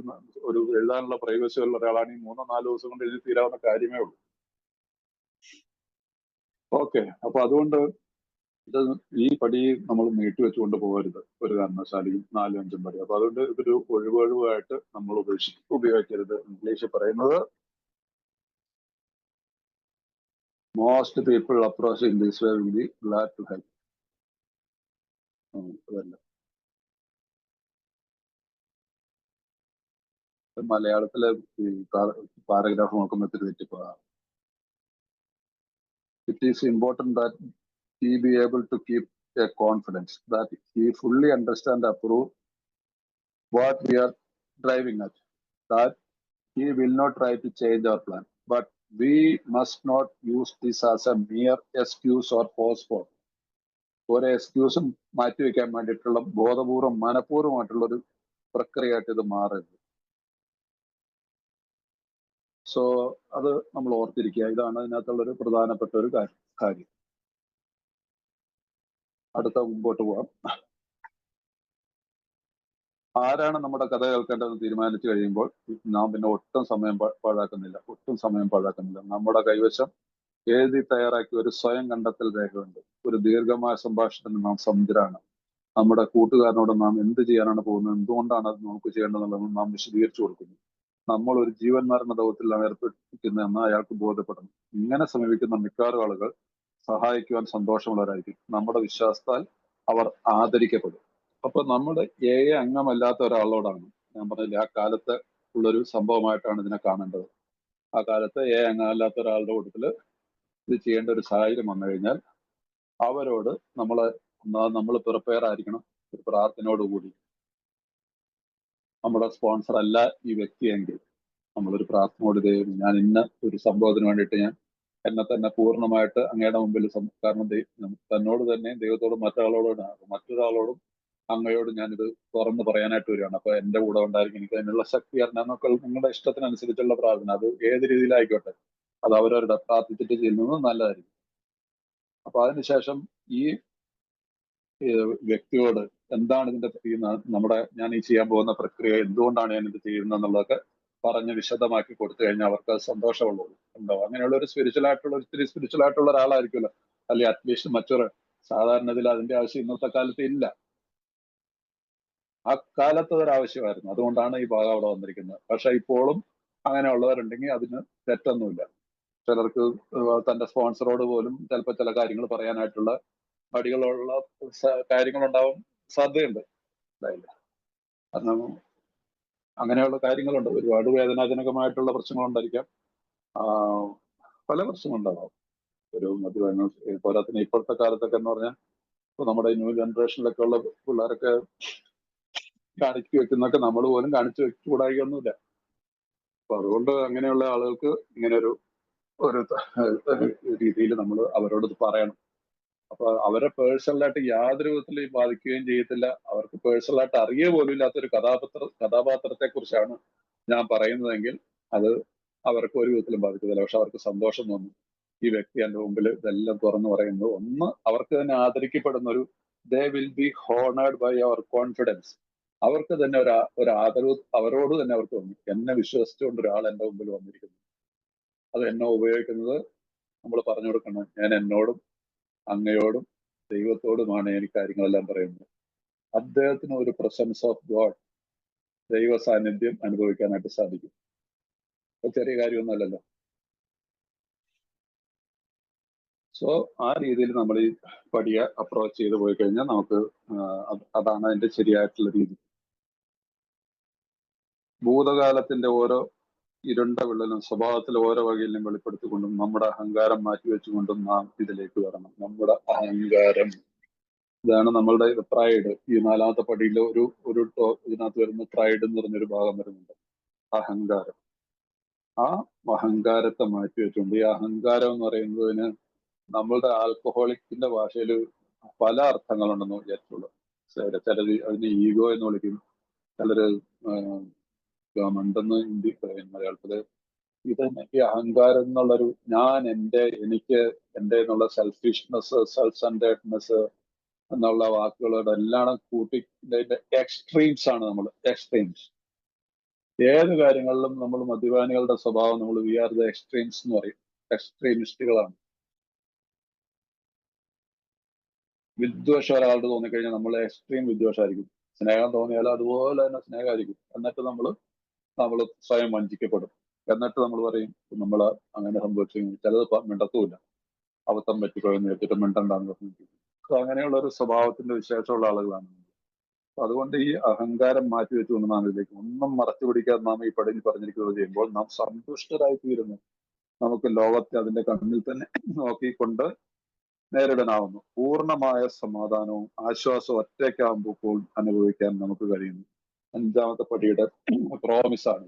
ഒരു എഴുതാനുള്ള പ്രൈവസി ഉള്ള ഒരാളാണെങ്കിൽ 3-4 ദിവസം കൊണ്ട് എഴുതി തീരാവുന്ന കാര്യമേ ഉള്ളൂ. ഓക്കെ. അപ്പൊ അതുകൊണ്ട് ഇത് ഈ പടി നമ്മൾ നീട്ടിവെച്ചുകൊണ്ട് പോകരുത് ഒരു കാരണവശാലും 4-5 പടി. അപ്പൊ അതുകൊണ്ട് ഇതൊരു ഒഴിവായിട്ട് നമ്മൾ ഉപയോഗിക്കരുത്. ഇംഗ്ലീഷിൽ പറയുന്നത് Most people approaching this way will be glad to help. അതല്ല മലയാളത്തിലെ ഈ പാരഗ്രാഫ് നോക്കുമ്പോൾ തെറ്റിപ്പോകാം. It is important that he be able to keep a confidence that he fully understand and approve what we are driving at, that he will not try to change our plan, but we must not use this as a mere excuse or postpone. ഒരു എക്സ്ക്യൂസും മാറ്റിവെക്കാൻ വേണ്ടിയിട്ടുള്ള ബോധപൂർവം മനഃപൂർവ്വമായിട്ടുള്ള ഒരു പ്രക്രിയയായിട്ട് ഇത് മാറരുത്. So അത് നമ്മൾ ഓർത്തിരിക്കുക. ഇതാണ് അതിനകത്തുള്ളൊരു പ്രധാനപ്പെട്ട ഒരു കാര്യം. അടുത്ത മുമ്പോട്ട് പോവാം. ആരാണ് നമ്മുടെ കഥ കേൾക്കേണ്ടതെന്ന് തീരുമാനിച്ചു കഴിയുമ്പോൾ നാം പിന്നെ ഒട്ടും സമയം പാഴാക്കുന്നില്ല. നമ്മുടെ കൈവശം എഴുതി തയ്യാറാക്കിയ ഒരു സ്വയം കണ്ടെത്തൽ രേഖയുണ്ട്. ഒരു ദീർഘമായ സംഭാഷണത്തിന് നാം സമുദ്രമാണ്. നമ്മുടെ കൂട്ടുകാരനോട് നാം എന്ത് ചെയ്യാനാണ് പോകുന്നത്, എന്തുകൊണ്ടാണ് അത് നമുക്ക് ചെയ്യേണ്ടതെന്നുള്ളത് നാം വിശദീകരിച്ചു കൊടുക്കുന്നു. നമ്മൾ ഒരു ജീവൻ മരണ ദൗത്യത്തിലാണ് ഏർപ്പെട്ടിരിക്കുന്നതെന്ന് അയാൾക്ക് ബോധ്യപ്പെടണം. ഇങ്ങനെ സമീപിക്കുന്ന മിക്കവാറും ആളുകൾ സഹായിക്കുവാൻ സന്തോഷമുള്ളവരായിരിക്കും. നമ്മുടെ വിശ്വാസത്താൽ അവർ ആദരിക്കപ്പെടും. അപ്പൊ നമ്മുടെ അംഗമല്ലാത്ത ഒരാളോടാണ് ഞാൻ പറഞ്ഞില്ല, ആ കാലത്ത് ഉള്ളൊരു സംഭവമായിട്ടാണ് ഇതിനെ കാണേണ്ടത്. ആ കാലത്ത് അംഗമല്ലാത്ത ഒരാളുടെ കൂട്ടത്തില് ഇത് ചെയ്യേണ്ട ഒരു സാഹചര്യം വന്നു കഴിഞ്ഞാൽ അവരോട് നമ്മൾ പ്രിപ്പയർ ആയിരിക്കണം. ഒരു പ്രാർത്ഥനയോടുകൂടി നമ്മുടെ സ്പോൺസർ അല്ല ഈ വ്യക്തിയെങ്കിൽ നമ്മളൊരു പ്രാർത്ഥനയോട് ഞാൻ ഇന്ന ഒരു സംഭവത്തിന് വേണ്ടിയിട്ട് ഞാൻ എന്നെ തന്നെ പൂർണ്ണമായിട്ട് അങ്ങയുടെ മുമ്പിൽ, കാരണം തന്നോട് തന്നെ ദൈവത്തോടും മറ്റൊരാളോടും അങ്ങയോട് ഞാനിത് തുറന്ന് പറയാനായിട്ട് വരികയാണ്. അപ്പൊ എന്റെ കൂടെ ഉണ്ടായിരിക്കും, എനിക്ക് അതിനുള്ള ശക്തി അറിഞ്ഞാൽ നിങ്ങളുടെ ഇഷ്ടത്തിനനുസരിച്ചുള്ള പ്രാർത്ഥന, അത് ഏത് രീതിയിലായിക്കോട്ടെ, അത് അവരവരുടെ പ്രാർത്ഥിച്ചിട്ട് ചെയ്യുന്നത് നല്ലതായിരിക്കും. അപ്പൊ അതിനുശേഷം ഈ വ്യക്തിയോട് എന്താണ് ഇതിന്റെ ഞാൻ ഈ ചെയ്യാൻ പോകുന്ന പ്രക്രിയ, എന്തുകൊണ്ടാണ് ഞാൻ ഇത് ചെയ്യുന്നത് എന്നുള്ളതൊക്കെ പറഞ്ഞ് വിശദമാക്കി കൊടുത്തു കഴിഞ്ഞാൽ അവർക്ക് സന്തോഷമുള്ളൂ ഉണ്ടാവും. അങ്ങനെയുള്ള ഒരു ഒത്തിരി സ്പിരിച്വൽ ആയിട്ടുള്ള ഒരാളായിരിക്കുമല്ലോ, അല്ലെങ്കിൽ അറ്റ്ലീസ്റ്റ് മറ്റൊരു സാധാരണത്തിൽ അതിന്റെ ആവശ്യം ഇന്നത്തെ കാലത്ത് ഇല്ല. ആ കാലത്ത് അതൊരാവശ്യമായിരുന്നു. അതുകൊണ്ടാണ് ഈ ഭാഗം അവിടെ വന്നിരിക്കുന്നത്. പക്ഷെ ഇപ്പോഴും അങ്ങനെയുള്ളവരുണ്ടെങ്കിൽ അതിന് തെറ്റൊന്നുമില്ല. ചിലർക്ക് തന്റെ സ്പോൺസറോട് പോലും ചിലപ്പോൾ ചില കാര്യങ്ങൾ പറയാനായിട്ടുള്ള മടികളുള്ള കാര്യങ്ങളുണ്ടാവാൻ സാധ്യതയുണ്ട്. കാരണം അങ്ങനെയുള്ള കാര്യങ്ങളുണ്ട്. ഒരുപാട് വേദനാജനകമായിട്ടുള്ള പ്രശ്നങ്ങളുണ്ടായിരിക്കാം, പല പ്രശ്നങ്ങളുണ്ടാവാം. ഒരു മദ്യപാനം പോരാത്തിന് ഇപ്പോഴത്തെ കാലത്തൊക്കെ എന്ന് പറഞ്ഞാൽ ഇപ്പൊ നമ്മുടെ ന്യൂ ജനറേഷനിലൊക്കെ ഉള്ള പിള്ളേരൊക്കെ കാണിച്ചു വെക്കുന്നൊക്കെ നമ്മൾ പോലും കാണിച്ചു വെച്ചുകൂടായിക്കൊന്നുമില്ല. അപ്പൊ അതുകൊണ്ട് അങ്ങനെയുള്ള ആളുകൾക്ക് ഇങ്ങനെ ഒരു രീതിയിൽ നമ്മൾ അവരോട് പറയണം. അപ്പൊ അവരെ പേഴ്സണലായിട്ട് യാതൊരു വിധത്തിൽ ബാധിക്കുകയും ചെയ്യത്തില്ല. അവർക്ക് പേഴ്സണലായിട്ട് അറിയുക പോലും ഇല്ലാത്തൊരു കഥാപാത്രത്തെ കുറിച്ചാണ് ഞാൻ പറയുന്നതെങ്കിൽ അത് അവർക്ക് ഒരു വിധത്തിലും ബാധിക്കത്തില്ല. പക്ഷെ അവർക്ക് സന്തോഷം തോന്നും, ഈ വ്യക്തി എൻ്റെ മുമ്പിൽ ഇതെല്ലാം തുറന്നു പറയുന്നത്. ഒന്ന്, അവർക്ക് തന്നെ ആദരിക്കപ്പെടുന്ന ഒരു they will be honoured by our confidence. അവർക്ക് തന്നെ ഒരു ആദരവ് അവരോട് തന്നെ അവർക്ക് തോന്നി, എന്നെ വിശ്വസിച്ചുകൊണ്ട് ഒരാൾ എൻ്റെ മുമ്പിൽ വന്നിരിക്കുന്നു, അത് എന്നെ ഉപയോഗിക്കുന്നത് നമ്മൾ പറഞ്ഞു കൊടുക്കണം. ഞാൻ എന്നോടും അങ്ങയോടും ദൈവത്തോടുമാണ് എനിക്ക് കാര്യങ്ങളെല്ലാം പറയുന്നത്. അദ്ദേഹത്തിന് ഒരു പ്രസൻസ് ഓഫ് ഗോഡ്, ദൈവ സാന്നിധ്യം അനുഭവിക്കാനായിട്ട് സാധിക്കും. ചെറിയ കാര്യമൊന്നുമല്ലല്ലോ. സോ ആ രീതിയിൽ നമ്മൾ ഈ പടിയെ അപ്രോച്ച് ചെയ്ത് പോയി കഴിഞ്ഞാൽ നമുക്ക് അതാണ് അതിന്റെ ശരിയായിട്ടുള്ള രീതി. ഭൂതകാലത്തിന്റെ ഓരോ ഇരുണ്ട വിള്ളലും സ്വഭാവത്തിലെ ഓരോ വകയിലും വെളിപ്പെടുത്തിക്കൊണ്ടും നമ്മുടെ അഹങ്കാരം മാറ്റിവെച്ചുകൊണ്ടും നാം ഇതിലേക്ക് വരണം. നമ്മുടെ അഹങ്കാരം, ഇതാണ് നമ്മളുടെ പ്രൈഡ്. ഈ 4ാമത്തെ പടിയിൽ ഇതിനകത്ത് വരുന്ന പ്രൈഡ് എന്ന് പറഞ്ഞൊരു ഭാഗം വരുന്നുണ്ട്, അഹങ്കാരം. ആ അഹങ്കാരത്തെ മാറ്റിവെച്ചുകൊണ്ട്, ഈ അഹങ്കാരം എന്ന് പറയുന്നതിന് നമ്മളുടെ ആൽക്കഹോളിക്കിന്റെ ഭാഷയിൽ പല അർത്ഥങ്ങളുണ്ടെന്ന് വിചാരിച്ചുള്ളൂ. ചിലര് അതിന് ഈഗോ എന്ന് വിളിക്കും, ചിലര് മണ്ടെന്ന് ഹിന്ദി പറയും, മലയാളത്തില് ഇതന്നെ ഈ അഹങ്കാരം എന്നുള്ളൊരു എനിക്ക് എന്റെ എന്നുള്ള സെൽഫിഷ്നെസ്, സെൽഫ് സെന്റേഡ്നെസ് എന്നുള്ള വാക്കുകളോട് എല്ലാം കൂട്ടി എക്സ്ട്രീംസ് ആണ് നമ്മൾ. എക്സ്ട്രീംസ് ഏത് കാര്യങ്ങളിലും നമ്മൾ മദ്യപാനികളുടെ സ്വഭാവം നമ്മൾ വി ആർ ദ എക്സ്ട്രീംസ് എന്ന് പറയും. എക്സ്ട്രീമിസ്റ്റുകളാണ്. വിദ്വേഷം ഒരാളുടെ തോന്നിക്കഴിഞ്ഞാൽ നമ്മൾ എക്സ്ട്രീം വിദ്വേഷമായിരിക്കും. സ്നേഹം തോന്നിയാൽ അതുപോലെ തന്നെ സ്നേഹമായിരിക്കും. എന്നിട്ട് നമ്മൾ സ്വയം വഞ്ചിക്കപ്പെടും. എന്നിട്ട് നമ്മൾ പറയും നമ്മൾ അങ്ങനെ സംഭവിച്ചു, ചിലത് മിണ്ടത്തുമില്ല. അബദ്ധം പറ്റിപ്പോയെന്ന് വെച്ചിട്ട് മിണ്ടണ്ടെന്ന് പറഞ്ഞിരിക്കും. അപ്പൊ അങ്ങനെയുള്ള ഒരു സ്വഭാവത്തിന്റെ വിശേഷമുള്ള ആളുകളാണ്. അതുകൊണ്ട് ഈ അഹങ്കാരം മാറ്റി വെച്ചുകൊണ്ട് നാം ഇതിലേക്ക് ഒന്നും മറച്ചു പിടിക്കാതെ നാം ഈ പടിയിൽ പറഞ്ഞിരിക്കുന്നത് ചെയ്യുമ്പോൾ നാം സന്തുഷ്ടരായി തീരുന്നു. നമുക്ക് ലോകത്തെ അതിന്റെ കണ്ണിൽ തന്നെ നോക്കിക്കൊണ്ട് നേരിടാനാവുന്നു. പൂർണ്ണമായ സമാധാനവും ആശ്വാസവും ഒറ്റയ്ക്കാകുമ്പോൾ അനുഭവിക്കാൻ നമുക്ക് കഴിയുന്നു. 5ാമത്തെ പടിയുടെ പ്രോമിസാണ്.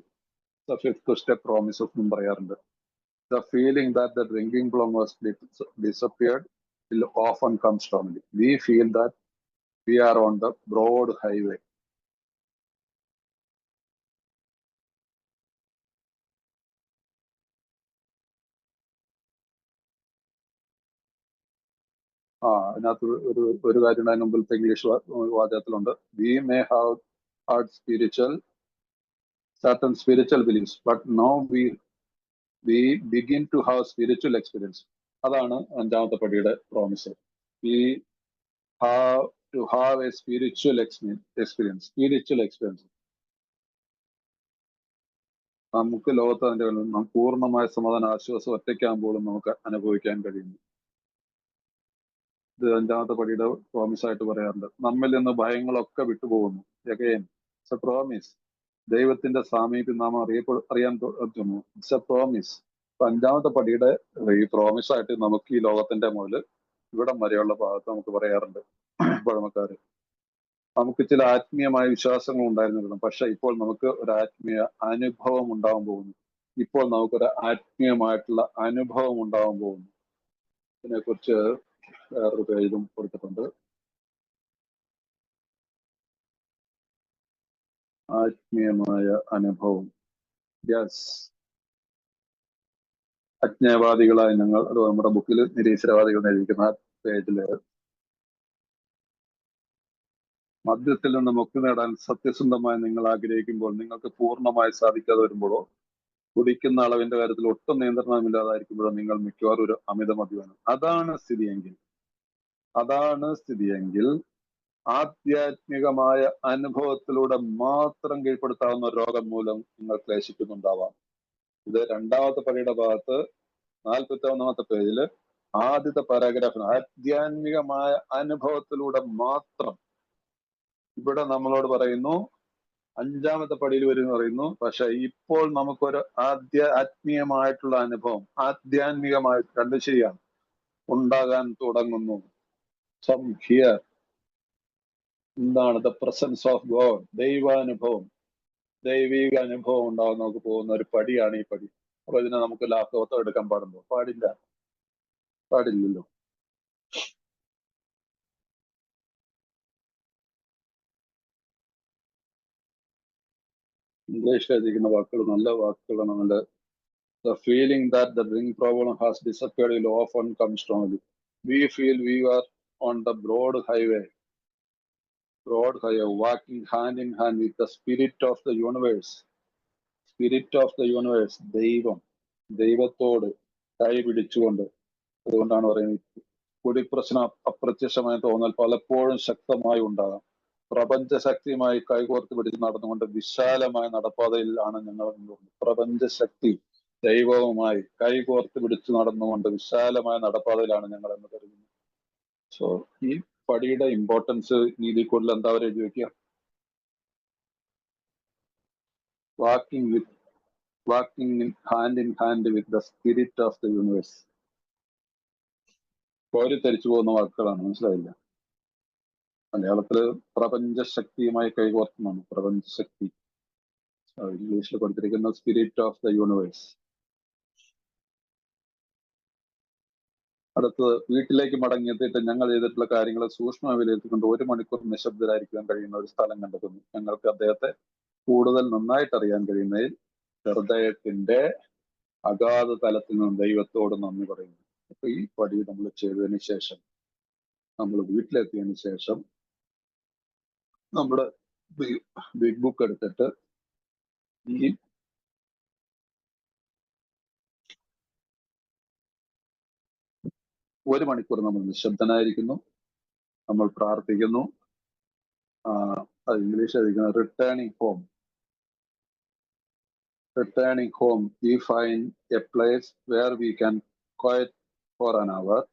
ദ ഫിഫ്ത്ത് സ്റ്റെപ്പ് പ്രോമിസ് എന്നും പറയാറുണ്ട്. The feeling that the drinking problem was disappeared will often come strongly. We feel that we are on the broad highway. അതിനകത്ത് ഒരു കാര്യം അതിന് മുമ്പിലത്തെ English വാചകത്തിലുണ്ട്. We may have had certain spiritual beliefs, but now we begin to have spiritual experience. അതാണ് 5ാമത്തെ പടിയുടെ promise. We have to have a spiritual experience. നമുക്ക് ലോകത്ത് അതിന്റെ നാം പൂർണ്ണമായ സമാധാന ആശ്വാസം ഒറ്റയ്ക്കാകുമ്പോഴും നമുക്ക് അനുഭവിക്കാൻ കഴിയുന്നു. ഇത് 5ാമത്തെ പടിയുടെ പ്രോമിസ് ആയിട്ട് പറയാറുണ്ട്. നമ്മിൽ നിന്ന് ഭയങ്ങളൊക്കെ വിട്ടുപോകുന്നു. Again, it's a promise. ദൈവത്തിന്റെ സാമീപ്യം നാം അറിയാൻ പറ്റുന്നു. It's a promise. 5ാമത്തെ പടിയുടെ ഈ പ്രോമിസ് ആയിട്ട് നമുക്ക് ഈ ലോകത്തിന്റെ മുതൽ ഇവിടം വരെയുള്ള ഭാഗത്ത് നമുക്ക് പറയാറുണ്ട് പഴമക്കാര്. നമുക്ക് ചില ആത്മീയമായ വിശ്വാസങ്ങൾ ഉണ്ടായിരുന്നിരുന്നു. പക്ഷെ ഇപ്പോൾ നമുക്ക് ഒരു ആത്മീയ അനുഭവം ഉണ്ടാവാൻ പോകുന്നു. ഇപ്പോൾ നമുക്കൊരു ആത്മീയമായിട്ടുള്ള അനുഭവം ഉണ്ടാവാൻ പോകുന്നു. ഇതിനെക്കുറിച്ച് വേറൊരു പേജിലും കൊടുത്തിട്ടുണ്ട്. ആത്മീയമായ അനുഭവം. യെസ്, അജ്ഞേയവാദികളായ ഞങ്ങൾ, അത് നമ്മുടെ ബുക്കിൽ നിരീശ്വരവാദികൾ എഴുതിയിരിക്കുന്ന പേജില് മദ്യത്തിൽ നിന്ന് മുക്തി നേടാൻ സത്യസന്ധമായി നിങ്ങൾ ആഗ്രഹിക്കുമ്പോൾ നിങ്ങൾക്ക് പൂർണ്ണമായി സാധിക്കാതെ വരുമ്പോഴോ കുടിക്കുന്ന അളവിന്റെ കാര്യത്തിൽ ഒട്ടും നിയന്ത്രണമില്ലാതായിരിക്കുമ്പോഴോ നിങ്ങൾ മിക്കവാറും ഒരു അമിത മദ്യപാനം. അതാണ് സ്ഥിതിയെങ്കിൽ ആധ്യാത്മികമായ അനുഭവത്തിലൂടെ മാത്രം കീഴ്പ്പെടുത്താവുന്ന രോഗം മൂലം നിങ്ങൾ ക്ലേശിക്കുന്നുണ്ടാവാം. ഇത് 2ാമത്തെ പടിയുടെ ഭാഗത്ത് 41ാമത്തെ പേജില് ആദ്യത്തെ പാരാഗ്രാഫിന് ആധ്യാത്മികമായ അനുഭവത്തിലൂടെ മാത്രം. ഇവിടെ നമ്മളോട് പറയുന്നു 5ാമത്തെ പടിയിൽ വരും പറയുന്നു. പക്ഷെ ഇപ്പോൾ നമുക്കൊരു ആത്മീയമായിട്ടുള്ള അനുഭവം, ആധ്യാത്മികമായ രണ്ട് ശരിയാണ്, ഉണ്ടാകാൻ തുടങ്ങുന്നു. ഹിയർ എന്താണ്? ദ പ്രസൻസ് ഓഫ് ഗോഡ്, ദൈവാനുഭവം, ദൈവിക അനുഭവം ഉണ്ടാകാൻ നമുക്ക് പോകുന്ന ഒരു പടിയാണ് ഈ പടി. അപ്പൊ ഇതിനെ നമുക്ക് ലാഘവത്വം എടുക്കാൻ പാടില്ലല്ലോ. ഇംഗ്ലീഷിൽ എഴുതിയിരിക്കുന്ന വാക്കുകൾ നല്ല വാക്കുകളാണ്. നമ്മുടെ The feeling that the drink problem has disappeared will often come strongly. We feel we are on the broad highway, walking hand in hand with the spirit of the universe. ദൈവത്തോട് കൈ പിടിച്ചുകൊണ്ട്. അതുകൊണ്ടാണ് പറയുന്നത് കുടിപ്രശ്നം അപ്രത്യക്ഷമായി തോന്നൽ പലപ്പോഴും ശക്തമായി ഉണ്ടാകാം. പ്രപഞ്ചശക്തിയുമായി കൈകോർത്ത് പിടിച്ച് നടന്നുകൊണ്ട് വിശാലമായ നടപ്പാതയിലാണ് ഞങ്ങൾ. പ്രപഞ്ചശക്തി ദൈവവുമായി കൈകോർത്ത് പിടിച്ചു നടന്നുകൊണ്ട് വിശാലമായ നടപ്പാതയിലാണ് ഞങ്ങൾ എന്ന് കരുതുന്നു. സോ ഈ പടിയുടെ ഇമ്പോർട്ടൻസ് ഇതിൽ കൂടുതൽ എന്താ അവർ എഴുതി വെക്കുക? Walking hand in hand with the spirit of the universe. കോരിത്തരിച്ചു പോകുന്ന വാക്കുകളാണ്, മനസ്സിലായില്ല? മലയാളത്തില് പ്രപഞ്ചശക്തിയുമായി കൈകോർത്തുമാണ്. പ്രപഞ്ചശക്തി ഇംഗ്ലീഷിൽ കൊടുത്തിരിക്കുന്ന സ്പിരിറ്റ് ഓഫ് ദ യൂണിവേഴ്സ്. അടുത്തത് വീട്ടിലേക്ക് മടങ്ങിയെത്തിയിട്ട് ഞങ്ങൾ ചെയ്തിട്ടുള്ള കാര്യങ്ങളെ സൂക്ഷ്മമായി വിലയിരുത്തിക്കൊണ്ട് 1 മണിക്കൂർ നിശബ്ദരായിരിക്കാൻ കഴിയുന്ന ഒരു സ്ഥലം കണ്ടെത്തുന്നു. ഞങ്ങൾക്ക് അദ്ദേഹത്തെ കൂടുതൽ നന്നായിട്ട് അറിയാൻ കഴിയുന്നതിൽ ഹൃദയത്തിന്റെ അഗാധ തലത്തിൽ നിന്ന് ദൈവത്തോട് നന്ദി പറയുന്നു. അപ്പൊ ഈ പടി നമ്മൾ ചെയ്തതിന് ശേഷം, നമ്മൾ വീട്ടിലെത്തിയതിന് ശേഷം നമ്മുടെ ബിഗ് ബുക്ക് എടുത്തിട്ട് ഈ 1 മണിക്കൂർ നമ്മൾ നിശബ്ദനായിരിക്കുന്നു, നമ്മൾ പ്രാർത്ഥിക്കുന്നു. അത് ഇംഗ്ലീഷ് എഴുതിക്കുന്ന returning home, we find a place where we can for an hour,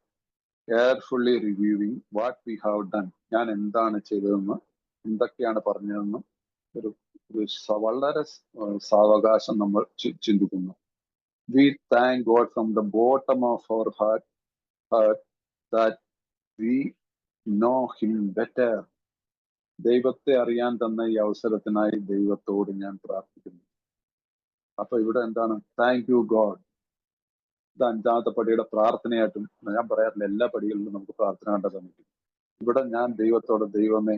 carefully reviewing what we have done. ഞാൻ എന്താണ് ചെയ്തതെന്ന്, എന്തൊക്കെയാണ് പറഞ്ഞതെന്നും വളരെ സാവകാശം നമ്മൾ ചിന്തിക്കുന്നു. We thank God from the bottom of our heart that we know him better. ദൈവത്തെ അറിയാൻ തന്ന ഈ അവസരത്തിനായി ദൈവത്തോട് ഞാൻ പ്രാർത്ഥിക്കുന്നു. അപ്പൊ ഇവിടെ എന്താണ്? Thank you God. ഇത് അഞ്ചാമത്തെ പടിയുടെ പ്രാർത്ഥനയായിട്ടും ഞാൻ പറയാറില്ല, എല്ലാ പടികളിലും നമുക്ക് പ്രാർത്ഥന കണ്ടെത്താൻ പറ്റും. ഇവിടെ ഞാൻ ദൈവത്തോട്, ദൈവമേ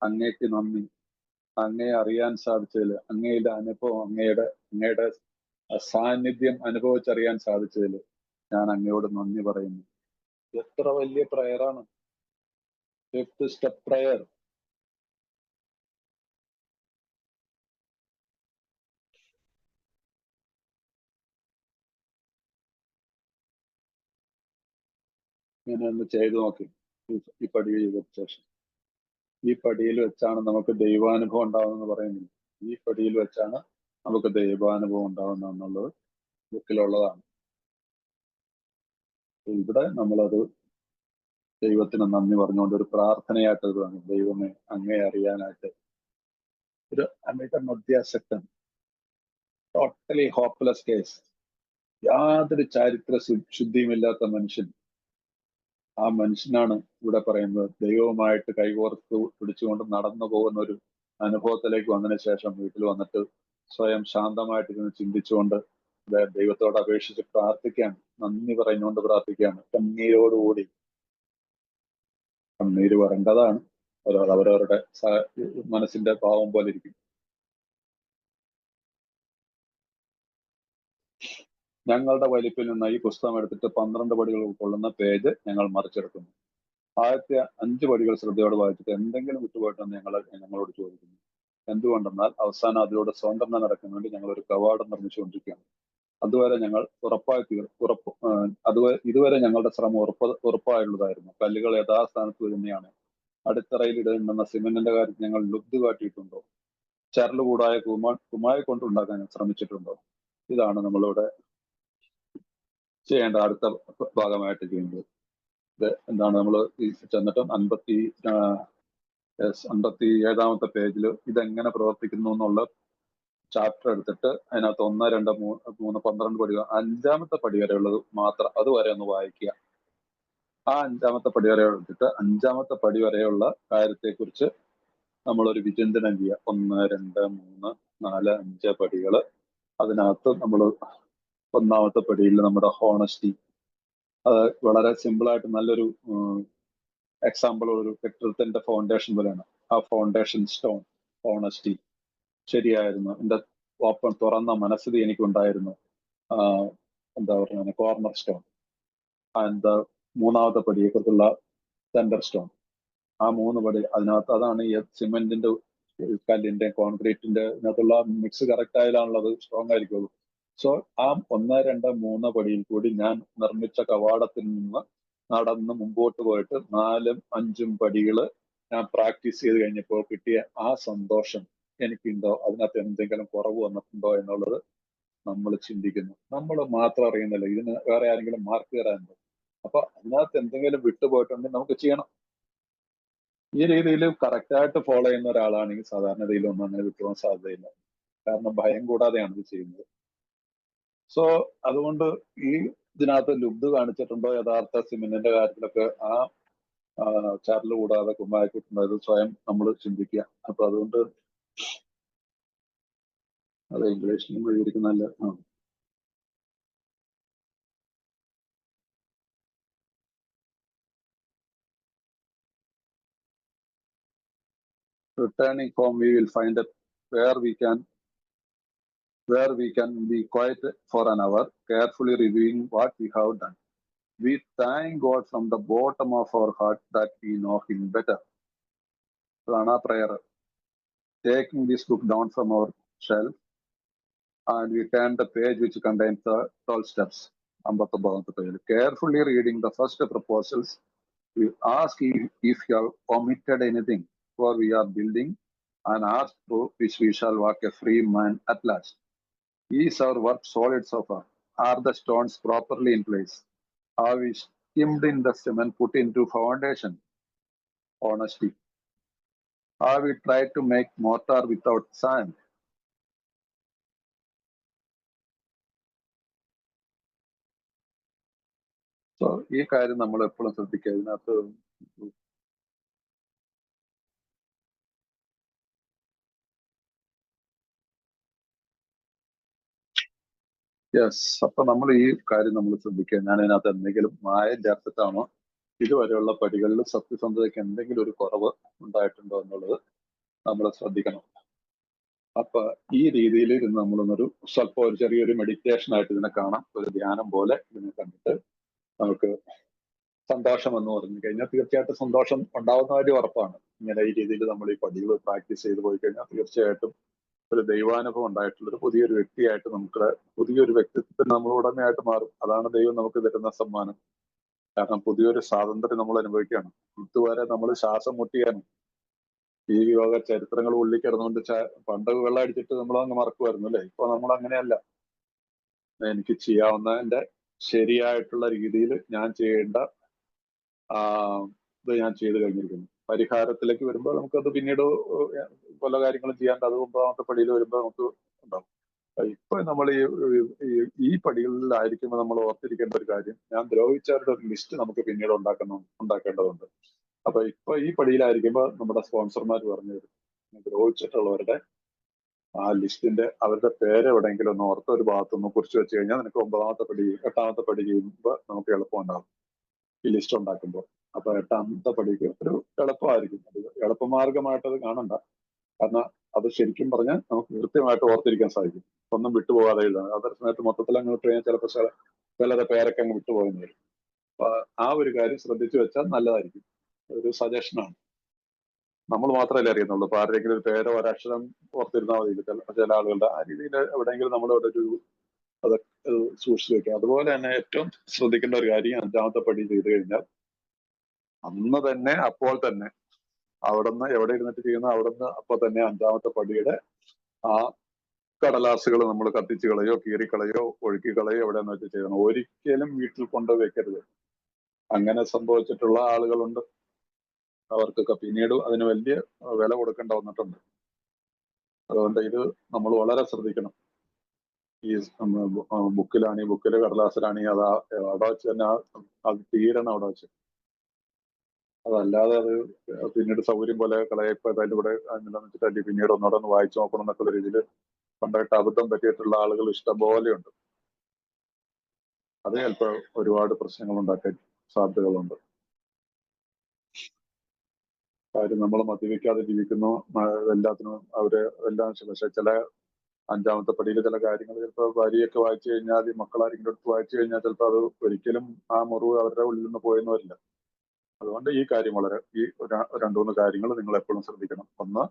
അങ്ങേക്ക് നന്ദി, അങ്ങയെ അറിയാൻ സാധിച്ചതിൽ, അങ്ങയുടെ അനുഭവം, അങ്ങയുടെ സാന്നിധ്യം അനുഭവിച്ചറിയാൻ സാധിച്ചതിൽ ഞാൻ അങ്ങയോട് നന്ദി പറയുന്നു. എത്ര വലിയ പ്രയറാണ്! Fifth step prayer. ഇങ്ങനെ ഒന്ന് ചെയ്തു നോക്കി. ഈ പടി ചെയ്ത ശേഷം ഈ പടിയിൽ വെച്ചാണ് നമുക്ക് ദൈവാനുഭവം ഉണ്ടാവുമെന്ന് പറയുന്നത്. ഈ പടിയിൽ വെച്ചാണ് നമുക്ക് ദൈവാനുഭവം ഉണ്ടാവുന്ന എന്നുള്ളത് ബുക്കിലുള്ളതാണ്. ഇവിടെ നമ്മളത് ദൈവത്തിന് നന്ദി പറഞ്ഞുകൊണ്ട് ഒരു പ്രാർത്ഥനയായിട്ട് അത് വന്നു. ദൈവമേ അങ്ങേ അറിയാനായിട്ട്. ഒരു അമിതമദ്യാസക്തൻ, ടോട്ടലി ഹോപ്പ്ലെസ് കേസ്, യാതൊരു ചാരിത്ര ശുദ്ധിയുമില്ലാത്ത മനുഷ്യൻ. ആ മനുഷ്യനാണ് ഇവിടെ പറയുന്നത് ദൈവവുമായിട്ട് കൈകോർത്ത് പിടിച്ചുകൊണ്ട് നടന്നു പോകുന്ന ഒരു അനുഭവത്തിലേക്ക് വന്നതിന് ശേഷം വീട്ടിൽ വന്നിട്ട് സ്വയം ശാന്തമായിട്ടിരുന്ന് ചിന്തിച്ചുകൊണ്ട് ദൈവത്തോട് അപേക്ഷിച്ച് പ്രാർത്ഥിക്കുകയാണ്, നന്ദി പറഞ്ഞുകൊണ്ട് പ്രാർത്ഥിക്കുകയാണ്. കണ്ണീരോടുകൂടി. കണ്ണീര് വരേണ്ടതാണ്. അവരവരുടെ മനസ്സിന്റെ ഭാവം പോലെ ഇരിക്കും. ഞങ്ങളുടെ വലിപ്പിൽ നിന്ന് ഈ പുസ്തകം എടുത്തിട്ട് 12 പടികൾ ഉൾക്കൊള്ളുന്ന പേജ് ഞങ്ങൾ മറിച്ചെടുക്കുന്നു. ആദ്യത്തെ 5 പടികൾ ശ്രദ്ധയോടെ വായിച്ചിട്ട് എന്തെങ്കിലും വിട്ടുപോയിട്ടെന്ന് ഞങ്ങളോട് ചോദിക്കുന്നു. എന്തുകൊണ്ടെന്നാൽ അവസാനം അതിലൂടെ സ്വതന്ത്രം നടക്കാൻ വേണ്ടി ഞങ്ങൾ ഒരു കവാടം നിർമ്മിച്ചുകൊണ്ടിരിക്കുകയാണ്. അതുവരെ ഞങ്ങൾ ഇതുവരെ ഞങ്ങളുടെ ശ്രമം ഉറപ്പായുള്ളതായിരുന്നു. കല്ലുകൾ യഥാസ്ഥാനത്ത് തന്നെയാണ്. അടിത്തറയിൽ ഇടുന്ന സിമെന്റിന്റെ കാര്യത്തിൽ ഞങ്ങൾ ലുബ്ധ കാട്ടിയിട്ടുണ്ടോ? ചരലുകൂടായ കുമായി കൊണ്ടുണ്ടാക്കാൻ ശ്രമിച്ചിട്ടുണ്ടോ? ഇതാണ് നമ്മളിവിടെ ചെയ്യേണ്ട അടുത്ത ഭാഗമായിട്ട് ചെയ്യുന്നത്. ഇത് എന്താണ് നമ്മൾ ചെന്നിട്ടും 57ാമത്തെ പേജിൽ ഇതെങ്ങനെ പ്രവർത്തിക്കുന്നു എന്നുള്ള ചാപ്റ്റർ എടുത്തിട്ട് അതിനകത്ത് 1, 2, 3, 12 പടികൾ, 5ാമത്തെ പടി വരെയുള്ളത് മാത്രം അതുവരെ ഒന്ന് വായിക്കുക. ആ 5ാമത്തെ പടി വരെ എടുത്തിട്ട് 5ാമത്തെ പടി വരെയുള്ള കാര്യത്തെക്കുറിച്ച് നമ്മളൊരു വിചിന്തനം ചെയ്യുക. 1, 2, 3, 4, 5 പടികള്. അതിനകത്ത് നമ്മൾ 1ാമത്തെ പടിയിൽ നമ്മുടെ ഹോണസ്റ്റി, അത് വളരെ സിമ്പിളായിട്ട് നല്ലൊരു എക്സാമ്പിൾ, ഒരു കെട്ടിടത്തിന്റെ ഫൗണ്ടേഷൻ പോലെയാണ്. ആ ഫൗണ്ടേഷൻ സ്റ്റോൺ ഹോണസ്റ്റി. ശരിയായിരുന്നു, എൻ്റെ തുറന്ന മനസ്ഥിതി എനിക്കുണ്ടായിരുന്നു. എന്താ പറയുക, കോർണർ സ്റ്റോൺ. ആൻഡ് 3ാമത്തെ പടിയെക്കുറിച്ചുള്ള സെന്റർ സ്റ്റോൺ. ആ 3 പടി അതിനകത്ത്, അതാണ് ഈ സിമെന്റിന്റെ, കല്ലിന്റെ, കോൺക്രീറ്റിന്റെ ഇതിനകത്തുള്ള മിക്സ് കറക്റ്റ് ആയാലാണുള്ളത് സ്ട്രോങ് ആയിരിക്കുള്ളൂ. സോ ആ 1, 2, 3 പടിയിൽ കൂടി ഞാൻ നിർമ്മിച്ച കവാടത്തിൽ നിന്ന് നടന്ന് മുമ്പോട്ട് പോയിട്ട് 4, 5 പടികള് ഞാൻ പ്രാക്ടീസ് ചെയ്ത് കഴിഞ്ഞപ്പോൾ കിട്ടിയ ആ സന്തോഷം എനിക്കുണ്ടോ? അതിനകത്ത് എന്തെങ്കിലും കുറവ് വന്നിട്ടുണ്ടോ എന്നുള്ളത് നമ്മൾ ചിന്തിക്കുന്നു. നമ്മൾ മാത്രം അറിയുന്നില്ല, ഇതിന് വേറെ ആരെങ്കിലും മാർക്ക് തരാനുണ്ടോ? അപ്പൊ അതിനകത്ത് എന്തെങ്കിലും വിട്ടുപോയിട്ടുണ്ടെങ്കിൽ നമുക്ക് ചെയ്യണം. ഈ രീതിയിൽ കറക്റ്റായിട്ട് ഫോളോ ചെയ്യുന്ന ഒരാളാണെങ്കിൽ സാധാരണ രീതിയിലൊന്നും അങ്ങനെ വിട്ടുപോകാൻ സാധ്യതയില്ല. കാരണം ഭയം കൂടാതെയാണ് ഇത് ചെയ്യുന്നത്. സോ അതുകൊണ്ട് ഈ ഇതിനകത്ത് ലുബ്ധ കാണിച്ചിട്ടുണ്ടോ യഥാർത്ഥ സിമെന്റിന്റെ കാര്യത്തിലൊക്കെ? ആ ചാരല് കൂടാതെ കുമ്മായിക്കിട്ടുണ്ടോ? ഇത് സ്വയം നമ്മൾ ചിന്തിക്കുക. അപ്പൊ അതുകൊണ്ട് അത് ഇംഗ്ലീഷിലും എഴുതിയിരിക്കുന്നല്ല. Returning home, we will find it where we can be quiet for an hour, carefully reviewing what we have done. We thank God from the bottom of our heart that we know him better. Prana prayer. Taking this book down from our shelf, and we turn the page which contains the 12 steps. Carefully reading the first proposals, we ask if you have omitted anything, for we are building an arch through which we shall walk a free man at last. Is our work solid so far? Are the stones properly in place? Are we skimmed in the cement put into foundation? Honesty. Are we tried to make mortar without sand? So, ഈ കാര്യം നമ്മൾ എപ്പോഴും ശ്രദ്ധിക്കുക. ഇതിനകത്ത് yes, അപ്പൊ നമ്മൾ ഈ കാര്യം നമ്മൾ ശ്രദ്ധിക്കുക. ഞാൻ അതിനകത്ത് എന്തെങ്കിലും മായം ചേർത്തിട്ടാണോ ഇതുവരെയുള്ള പടികളിൽ സത്യസന്ധതയ്ക്ക് എന്തെങ്കിലും ഒരു കുറവ് ഉണ്ടായിട്ടുണ്ടോ എന്നുള്ളത് നമ്മൾ ശ്രദ്ധിക്കണം. അപ്പൊ ഈ രീതിയിൽ ഇരുന്ന് നമ്മളൊന്നൊരു സ്വല്പം ഒരു ചെറിയൊരു മെഡിറ്റേഷൻ ആയിട്ട് ഇതിനെ കാണാം, ഒരു ധ്യാനം പോലെ ഇതിനെ കണ്ടിട്ട് നമുക്ക് സന്തോഷം എന്ന് പറഞ്ഞു കഴിഞ്ഞാൽ തീർച്ചയായിട്ടും സന്തോഷം ഉണ്ടാവുന്ന കാര്യം ഉറപ്പാണ്. ഇങ്ങനെ ഈ രീതിയിൽ നമ്മൾ ഈ പടികൾ പ്രാക്ടീസ് ചെയ്ത് പോയി കഴിഞ്ഞാൽ തീർച്ചയായിട്ടും ഒരു ദൈവാനുഭവം ഉണ്ടായിട്ടുള്ള ഒരു പുതിയൊരു വ്യക്തിയായിട്ട് നമുക്ക് പുതിയൊരു വ്യക്തിത്വത്തിന് നമ്മൾ ഉടമയായിട്ട് മാറും. അതാണ് ദൈവം നമുക്ക് തരുന്ന സമ്മാനം. കാരണം പുതിയൊരു സ്വാതന്ത്ര്യം നമ്മൾ അനുഭവിക്കുകയാണ്. ഇതുവരെ നമ്മൾ ശ്വാസം മുട്ടിയാണ് ഈ യോഗ ചരിത്രങ്ങൾ ഉള്ളിൽ കിടന്നുകൊണ്ട് പണ്ട് വെള്ളം അടിച്ചിട്ട് നമ്മൾ അങ്ങ് മറക്കുമായിരുന്നു അല്ലേ. ഇപ്പൊ നമ്മൾ അങ്ങനെയല്ല. എനിക്ക് ചെയ്യാവുന്നതിന്റെ ശരിയായിട്ടുള്ള രീതിയിൽ ഞാൻ ചെയ്യേണ്ട ഇത് ഞാൻ ചെയ്തു കഴിഞ്ഞിരിക്കുന്നു. പരിഹാരത്തിലേക്ക് വരുമ്പോൾ നമുക്കത് പിന്നീട് പല കാര്യങ്ങളും ചെയ്യാണ്ട് അത് 9ാമത്തെ പടിയിൽ വരുമ്പോൾ നമുക്ക് ഉണ്ടാവും. ഇപ്പൊ നമ്മൾ ഈ പടികളിലായിരിക്കുമ്പോൾ നമ്മൾ ഓർത്തിരിക്കേണ്ട ഒരു കാര്യം, ഞാൻ ദ്രോഹിച്ചവരുടെ ഒരു ലിസ്റ്റ് നമുക്ക് പിന്നീട് ഉണ്ടാക്കേണ്ടതുണ്ട്. അപ്പൊ ഇപ്പൊ ഈ പടിയിലായിരിക്കുമ്പോൾ നമ്മുടെ സ്പോൺസർമാർ പറഞ്ഞു തരും, ദ്രോഹിച്ചിട്ടുള്ളവരുടെ ആ ലിസ്റ്റിന്റെ അവരുടെ പേര് എവിടെയെങ്കിലും ഒന്ന് ഓർത്ത ഒരു ഭാഗത്തൊന്ന് കുറിച്ച് വെച്ച് കഴിഞ്ഞാൽ നിനക്ക് 9ാമത്തെ പടി 8ാമത്തെ പടി ചെയ്യുമ്പോൾ നമുക്ക് എളുപ്പം ഉണ്ടാകും ഈ ലിസ്റ്റ് ഉണ്ടാക്കുമ്പോൾ. അപ്പൊ 8ാമത്തെ പടിക്ക് ഒരു എളുപ്പമായിരിക്കും. അത് എളുപ്പമാർഗമായിട്ടത് കാണണ്ട. കാരണം അത് ശരിക്കും പറഞ്ഞാൽ നമുക്ക് കൃത്യമായിട്ട് ഓർത്തിരിക്കാൻ സാധിക്കും. ഒന്നും വിട്ടുപോകാതെ എഴുതാൻ. അതേ സമയത്ത് മൊത്തത്തിൽ അങ്ങോട്ട് കഴിഞ്ഞാൽ ചിലപ്പോൾ ചിലരുടെ പേരൊക്കെ അങ്ങ് വിട്ടുപോയെന്ന് വരും. അപ്പൊ ആ ഒരു കാര്യം ശ്രദ്ധിച്ചു വെച്ചാൽ നല്ലതായിരിക്കും. ഒരു സജഷനാണ്. നമ്മൾ മാത്രമല്ലേ അറിയുന്നുള്ളൂ. അപ്പൊ ആരുടെയെങ്കിലും ഒരു പേരോ ഒരക്ഷരം ഓർത്തിരുന്നാൽ മതി. ചില ആളുകളുടെ ആ രീതിയിൽ എവിടെയെങ്കിലും നമ്മളവിടെ ഒരു അതൊക്കെ സൂക്ഷിച്ചു വെക്കുക. അതുപോലെ തന്നെ ഏറ്റവും ശ്രദ്ധിക്കേണ്ട ഒരു കാര്യം 5ാമത്തെ പടി ചെയ്തു കഴിഞ്ഞാൽ അന്ന് തന്നെ അപ്പോൾ തന്നെ അവിടുന്ന് എവിടെ ഇരുന്നിട്ട് ചെയ്യുന്ന അവിടുന്ന് അപ്പോൾ തന്നെ 5ാമത്തെ പടിയുടെ ആ കടലാസുകൾ നമ്മൾ കത്തിച്ചു കളയോ കീറിക്കളയോ ഒഴുക്കി കളയോ എവിടെയെന്ന് വെച്ച് ചെയ്യണം. ഒരിക്കലും വീട്ടിൽ കൊണ്ടുപോയി വെക്കരുത്. അങ്ങനെ സംഭവിച്ചിട്ടുള്ള ആളുകളുണ്ട്. അവർക്കൊക്കെ പിന്നീട് അതിന് വലിയ വില കൊടുക്കേണ്ട വന്നിട്ടുണ്ട്. അതുകൊണ്ട് ഇത് നമ്മൾ വളരെ ശ്രദ്ധിക്കണം. ഈ ബുക്കിലാണ്, ഈ ബുക്കിലെ കടലാസിലാണെങ്കിൽ അത് അവിടെ വെച്ച് തന്നെ അത് തീരണം അവിടെ വെച്ച്. അതല്ലാതെ അത് പിന്നീട് സൗകര്യം പോലെ കളയപ്പോ അതിൻ്റെ കൂടെ എന്താണെന്ന് വെച്ചിട്ട് പിന്നീട് ഒന്നോടെ ഒന്ന് വായിച്ചു നോക്കണം എന്നൊക്കെയുള്ള രീതിയിൽ പണ്ടായിട്ട് അബദ്ധം പറ്റിയിട്ടുള്ള ആളുകൾ ഇഷ്ടംപോലെയുണ്ട്. അത് ചിലപ്പോൾ ഒരുപാട് പ്രശ്നങ്ങൾ ഉണ്ടാക്കാൻ സാധ്യതകളുണ്ട്. കാര്യം നമ്മൾ മദ്യപിക്കാതെ ജീവിക്കുന്നു, എല്ലാത്തിനും അവര് എല്ലാം. പക്ഷെ ചില 5ാമത്തെ പടിയിൽ ചില കാര്യങ്ങൾ ചിലപ്പോൾ ഭാര്യയൊക്കെ വായിച്ചു കഴിഞ്ഞാൽ, മക്കളാരെങ്കിലും എടുത്ത് വായിച്ചു കഴിഞ്ഞാൽ ചിലപ്പോൾ അത് ഒരിക്കലും ആ മുറിവ് അവരുടെ ഉള്ളിൽ നിന്ന് പോയെന്ന് വരില്ല. അതുകൊണ്ട് ഈ കാര്യം വളരെ ഈ 2-3 കാര്യങ്ങൾ നിങ്ങൾ എപ്പോഴും ശ്രദ്ധിക്കണം. ഒന്ന്,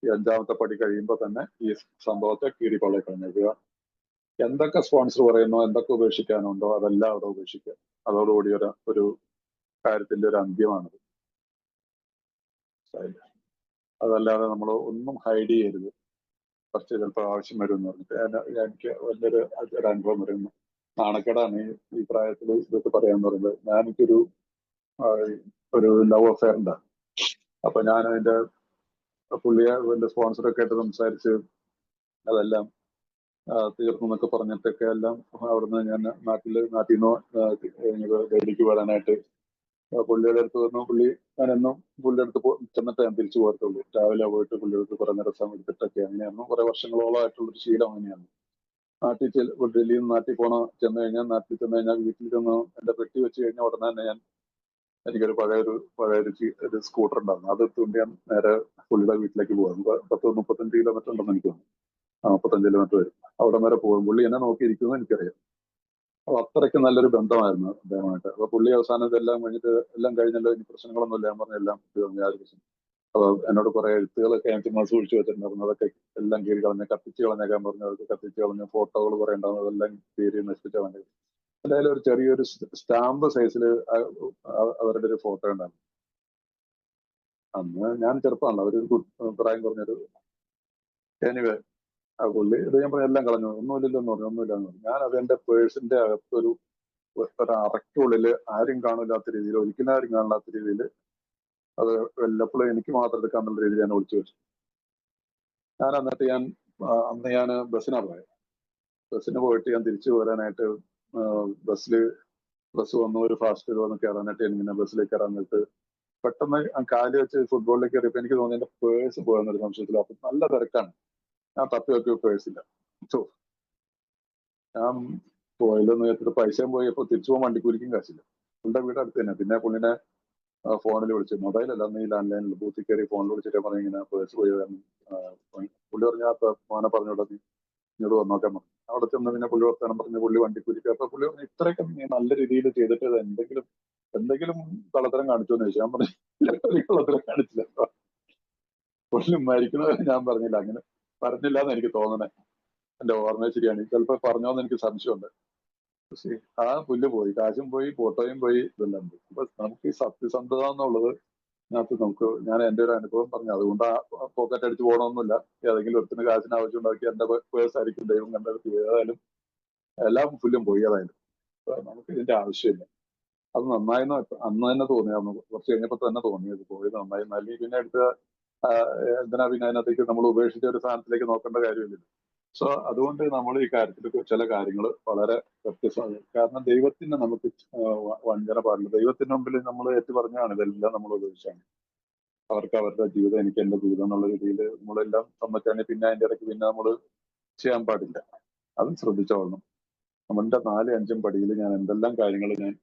ഈ 5ാമത്തെ പടി കഴിയുമ്പോൾ തന്നെ ഈ സംഭവത്തെ കീറിക്കൊള്ളി കളഞ്ഞേക്കുക. എന്തൊക്കെ സ്പോൺസർ പറയുന്നോ, എന്തൊക്കെ ഉപേക്ഷിക്കാനുണ്ടോ അതെല്ലാം അവിടെ ഉപേക്ഷിക്കുക. അതോടുകൂടി ഒരു കാര്യത്തിന്റെ ഒരു അന്ത്യമാണത്. അതല്ലാതെ നമ്മൾ ഒന്നും ഹൈഡ് ചെയ്യരുത്. കുറച്ച് ചിലപ്പോൾ ആവശ്യം വരും എന്ന് പറഞ്ഞിട്ട് എനിക്ക് വലിയൊരു അനുഭവം വരുന്നു. നാണക്കേടാണ് ഈ പ്രായത്തിൽ ഇതൊക്കെ പറയാന്ന് പറയുന്നത്. ഞാനെനിക്കൊരു ലവ് അഫെയർ ഉണ്ട്. അപ്പൊ ഞാൻ അതിന്റെ പുള്ളിയെ എന്റെ സ്പോൺസറൊക്കെ ആയിട്ട് സംസാരിച്ച് അതെല്ലാം തീർന്നു എന്നൊക്കെ പറഞ്ഞിട്ടൊക്കെ എല്ലാം അവിടുന്ന് ഞാൻ നാട്ടിൽ നിന്ന് ഡൽഹിക്ക് വരാനായിട്ട് പുള്ളിയുടെ അടുത്ത് വന്നു. ഞാനെന്നും പുള്ളിയുടെ അടുത്ത് ചെന്നിട്ട് ഞാൻ തിരിച്ചു പോകത്തുള്ളൂ. രാവിലെ പോയിട്ട് പുള്ളിയുടെ അടുത്ത് കുറെ നേരം സമയം എടുത്തിട്ടൊക്കെ അങ്ങനെയായിരുന്നു. കുറെ വർഷങ്ങളോളമായിട്ടുള്ളൊരു ശീലം അങ്ങനെയാണ്. ഡൽഹിയിൽ നിന്ന് നാട്ടിൽ ചെന്ന് കഴിഞ്ഞാൽ വീട്ടിൽ ചെന്ന് എന്റെ പെട്ടി വെച്ച് കഴിഞ്ഞാൽ ഉടനെ തന്നെ എനിക്കൊരു പഴയൊരു സ്കൂട്ടർ ഉണ്ടായിരുന്നു. അത് എടുത്തുകൊണ്ട് ഞാൻ നേരെ പുള്ളിയുടെ വീട്ടിലേക്ക് പോകാം. 30-35 കിലോമീറ്റർ ഉണ്ടെന്ന് എനിക്ക് തോന്നുന്നു. 35 കിലോമീറ്റർ വരും. അവിടെ വരെ പോകും. പുള്ളി എന്നെ നോക്കിയിരിക്കുമെന്ന് എനിക്കറിയാം. അപ്പൊ അത്രയ്ക്ക് നല്ലൊരു ബന്ധമായിരുന്നു അദ്ദേഹമായിട്ട്. അപ്പൊ പുള്ളി അവസാനം ഇതെല്ലാം കഴിഞ്ഞല്ലോ, ഇനി പ്രശ്നങ്ങളൊന്നുമില്ല. ഞാൻ പറഞ്ഞ എല്ലാം യാതൊരു പ്രശ്നം. അപ്പൊ എന്നോട് കുറെ എഴുത്തുകളൊക്കെ ഞാൻ ചുമ്മാ സൂക്ഷിച്ചു വെച്ചിട്ടുണ്ടായിരുന്നു. അതൊക്കെ എല്ലാം കീറി കളഞ്ഞ് കത്തിച്ച് കളഞ്ഞേക്കാൻ പറഞ്ഞു. അതൊക്കെ കത്തിച്ച് കളഞ്ഞ് ഫോട്ടോകൾ കുറെ ഉണ്ടാവും, അതെല്ലാം കീറി നശിപ്പിച്ചാൽ വേണ്ടി. എന്തായാലും ഒരു ചെറിയൊരു സ്റ്റാമ്പ് സൈസിൽ അവരുടെ ഒരു ഫോട്ടോ ഉണ്ടായിരുന്നു. അന്ന് ഞാൻ ചെറുപ്പമാണല്ലോ, അവരൊരു പ്രായം കുറഞ്ഞൊരു. എനിവേ ആ പുള്ളി ഇത് ഞാൻ പറഞ്ഞ എല്ലാം കളഞ്ഞു. ഒന്നുമില്ലല്ലോ എന്ന് പറഞ്ഞു. ഒന്നുമില്ല എന്ന് പറഞ്ഞു. ഞാൻ അത് എന്റെ പേഴ്സിന്റെ അകത്തൊരു ഒരറയ്ക്കുള്ളിൽ ആരും കാണില്ലാത്ത രീതിയിൽ, ഒരിക്കലും ആരും കാണില്ലാത്ത രീതിയിൽ അത് വല്ലപ്പോഴും എനിക്ക് മാത്രം എടുക്കാന്നുള്ള രീതിയിൽ ഞാൻ ഒളിച്ചു വെച്ചു. അന്ന് ഞാൻ ബസ്സിനാ പോയത്. ബസ്സിന് പോയിട്ട് ഞാൻ തിരിച്ചു പോരാനായിട്ട് ബസ് വന്നു, ഒരു ഫാസ്റ്റ് വന്ന് കയറാനായിട്ട് ഇങ്ങനെ ബസ്സിലേക്ക് കയറാനായിട്ട് പെട്ടെന്ന് കാല് വെച്ച് ഫുട്ബോളിലേക്ക് കയറിയപ്പോൾ എനിക്ക് തോന്നി എന്റെ പേഴ്സ് പോയെന്നൊരു സംശയത്തിൽ. അപ്പൊ നല്ല തിരക്കാണ്. ഞാൻ തപ്പി നോക്കി പേഴ്സില്ല. ഞാൻ പോയതെന്ന് വെച്ചിട്ട് പൈസയും പോയി. അപ്പൊ തിരിച്ചു പോകാൻ വണ്ടിക്കൂലിക്കും കാശില്ല. പുള്ളിയുടെ വീട് അടുത്ത് തന്നെ. പിന്നെ പുള്ളിനെ ഫോണിൽ വിളിച്ചു, മൊബൈലല്ല അന്ന് ഈ ലാൻഡ് ലൈനിൽ ബൂത്തിൽ കയറി ഫോണിൽ വിളിച്ചിട്ട് പറഞ്ഞു ഇങ്ങനെ പേഴ്സ് പോയി. പുള്ളി പറഞ്ഞാൽ മോനെ പറഞ്ഞോട്ടെ, നീ ഇങ്ങോട്ട് വന്നോക്കാൻ പറഞ്ഞു. അവിടെ ചെന്ന് പിന്നെ പുള്ളി വർത്താനം പറഞ്ഞ് പുള്ളി വണ്ടിക്കൂലിക്ക്. അപ്പൊ പുള്ളി പറഞ്ഞു ഇത്രയൊക്കെ നീ നല്ല രീതിയിൽ ചെയ്തിട്ട് എന്തെങ്കിലും കള്ളത്തരം കാണിച്ചോ എന്ന് ചോദിച്ചു. ഞാൻ പറഞ്ഞു കള്ളത്തരം കാണിച്ചില്ല. പുള്ളി മരിക്കുന്നവരെ ഞാൻ പറഞ്ഞില്ല, അങ്ങനെ പറഞ്ഞില്ല എന്ന് എനിക്ക് തോന്നണേ. എന്റെ ഓർമ്മ ശരിയാണ്. ചിലപ്പോ പറഞ്ഞോന്ന് എനിക്ക് സംശയമുണ്ട്. പക്ഷേ ആ പുല്ല് പോയി, കാശും പോയി, ഫോട്ടോയും പോയി, ഇതെല്ലാം പോയി. അപ്പൊ നമുക്ക് ഈ സത്യസന്ധത എന്നുള്ളത് ഞാൻ എന്റെ ഒരു അനുഭവം പറഞ്ഞു. അതുകൊണ്ട് ആ പോക്കറ്റ് അടിച്ച് പോകണമെന്നില്ല. ഏതെങ്കിലും ഒരുത്തിന് കാശിന് ആവശ്യം ഉണ്ടാക്കി എന്റെ പേഴ്സ് ആയിരിക്കും ദൈവം കണ്ടെടുത്ത്. ഏതായാലും എല്ലാ പുല്ലും പോയി. ഏതായാലും നമുക്ക് ഇതിന്റെ ആവശ്യമില്ല. അത് നന്നായെന്ന് അന്ന് തന്നെ തോന്നിയായിരുന്നു. കുറച്ച് കഴിഞ്ഞപ്പോ തന്നെ തോന്നിയത് പോയത് നന്നായി. അല്ലെങ്കിൽ പിന്നെ എന്തിനാ പിന്നെ അതിനകത്തേക്ക് നമ്മൾ ഉപേക്ഷിച്ച ഒരു സ്ഥാനത്തിലേക്ക് നോക്കേണ്ട കാര്യമില്ല. സോ അതുകൊണ്ട് നമ്മൾ ഈ കാര്യത്തിൽ ചില കാര്യങ്ങൾ വളരെ വ്യത്യസ്തമാണ്. കാരണം ദൈവത്തിന് നമുക്ക് വഞ്ചന പാടില്ല. ദൈവത്തിന് മുമ്പിൽ നമ്മൾ ഏറ്റു പറഞ്ഞാണ് ഇതെല്ലാം നമ്മൾ ഉപയോഗിച്ചാണ്. അവർക്ക് അവരുടെ ജീവിതം, എനിക്ക് എന്റെ ജീവിതം എന്നുള്ള രീതിയിൽ നമ്മളെല്ലാം സമ്മതിച്ചാണെങ്കിൽ പിന്നെ അതിന്റെ ഇടയ്ക്ക് പിന്നെ നമ്മൾ ചെയ്യാൻ പാടില്ല. അതും ശ്രദ്ധിച്ചോളണം. നമ്മളുടെ 4-5 പടിയിൽ ഞാൻ എന്തെല്ലാം കാര്യങ്ങൾ ഞാൻ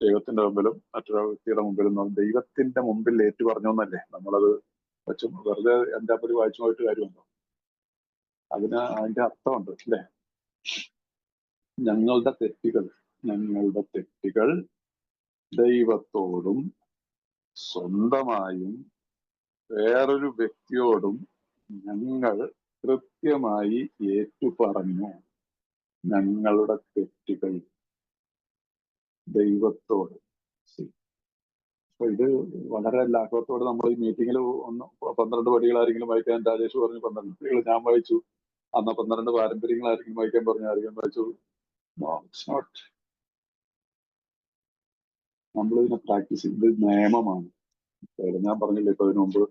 ദൈവത്തിന്റെ മുമ്പിലും മറ്റൊരു വ്യക്തിയുടെ മുമ്പിലും ദൈവത്തിന്റെ മുമ്പിൽ ഏറ്റു പറഞ്ഞോന്നല്ലേ നമ്മളത് വെച്ച് വെറുതെ എന്റെ അപ്പടി വായിച്ചു പോയിട്ട് കാര്യമുണ്ടോ? അതിന്റെ അർത്ഥമുണ്ട് അല്ലേ? ഞങ്ങളുടെ തെറ്റുകൾ ദൈവത്തോടും സ്വന്തമായും വേറൊരു വ്യക്തിയോടും ഞങ്ങൾ കൃത്യമായി ഏറ്റുപറഞ്ഞു. ഞങ്ങളുടെ തെറ്റുകൾ ദൈവത്തോട്. അപ്പൊ ഇത് വളരെ ലാഘവത്തോട് നമ്മൾ ഈ മീറ്റിങ്ങിൽ 12 പടികളാരെങ്കിലും വായിക്കാൻ രാജേഷ് പറഞ്ഞു, 12 പടികൾ ഞാൻ വായിച്ചു. അന്ന് 12 പാരമ്പര്യങ്ങളായിരിക്കും വായിക്കാൻ പറഞ്ഞു, ആരെങ്കിലും വായിച്ചു. നോട്ട്. നമ്മളിതിനെ പ്രാക്ടീസ് ചെയ്യും. ഇത് നിയമമാണ്. ഞാൻ പറഞ്ഞില്ലേ ഇപ്പൊ ഇതിനു മുമ്പ്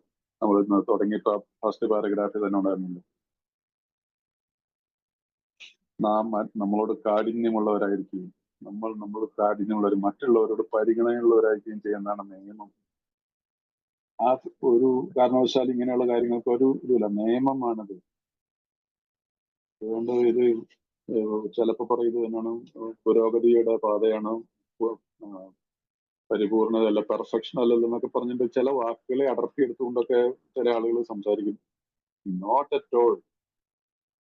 നമ്മൾ ഇന്ന് തുടങ്ങിയപ്പോ ഫസ്റ്റ് പാരഗ്രാഫിൽ തന്നെ ഉണ്ടായിരുന്നില്ല, നമ്മളോട് കാഠിന്യമുള്ളവരായിരിക്കും. നമ്മൾ കാഠിന്യമുള്ളവർ, മറ്റുള്ളവരോട് പരിഗണനയുള്ളവരായിരിക്കും ചെയ്യുന്നതാണ് നിയമം. ആ ഒരു കാരണവശാൽ ഇങ്ങനെയുള്ള കാര്യങ്ങൾക്ക് ഒരു ഇതില്ല. നിയമമാണത്. അതുകൊണ്ട് ഇത് ചിലപ്പോ പറയുന്നത് എന്നാണ് പുരോഗതിയുടെ പാതയാണ്, പരിപൂർണതയല്ല, പെർഫെക്ഷൻ അല്ലല്ലോ എന്നൊക്കെ പറഞ്ഞിട്ട് ചില വാക്കുകളെ അടർത്തിയെടുത്തുകൊണ്ടൊക്കെ ചില ആളുകൾ സംസാരിക്കും. Not at all.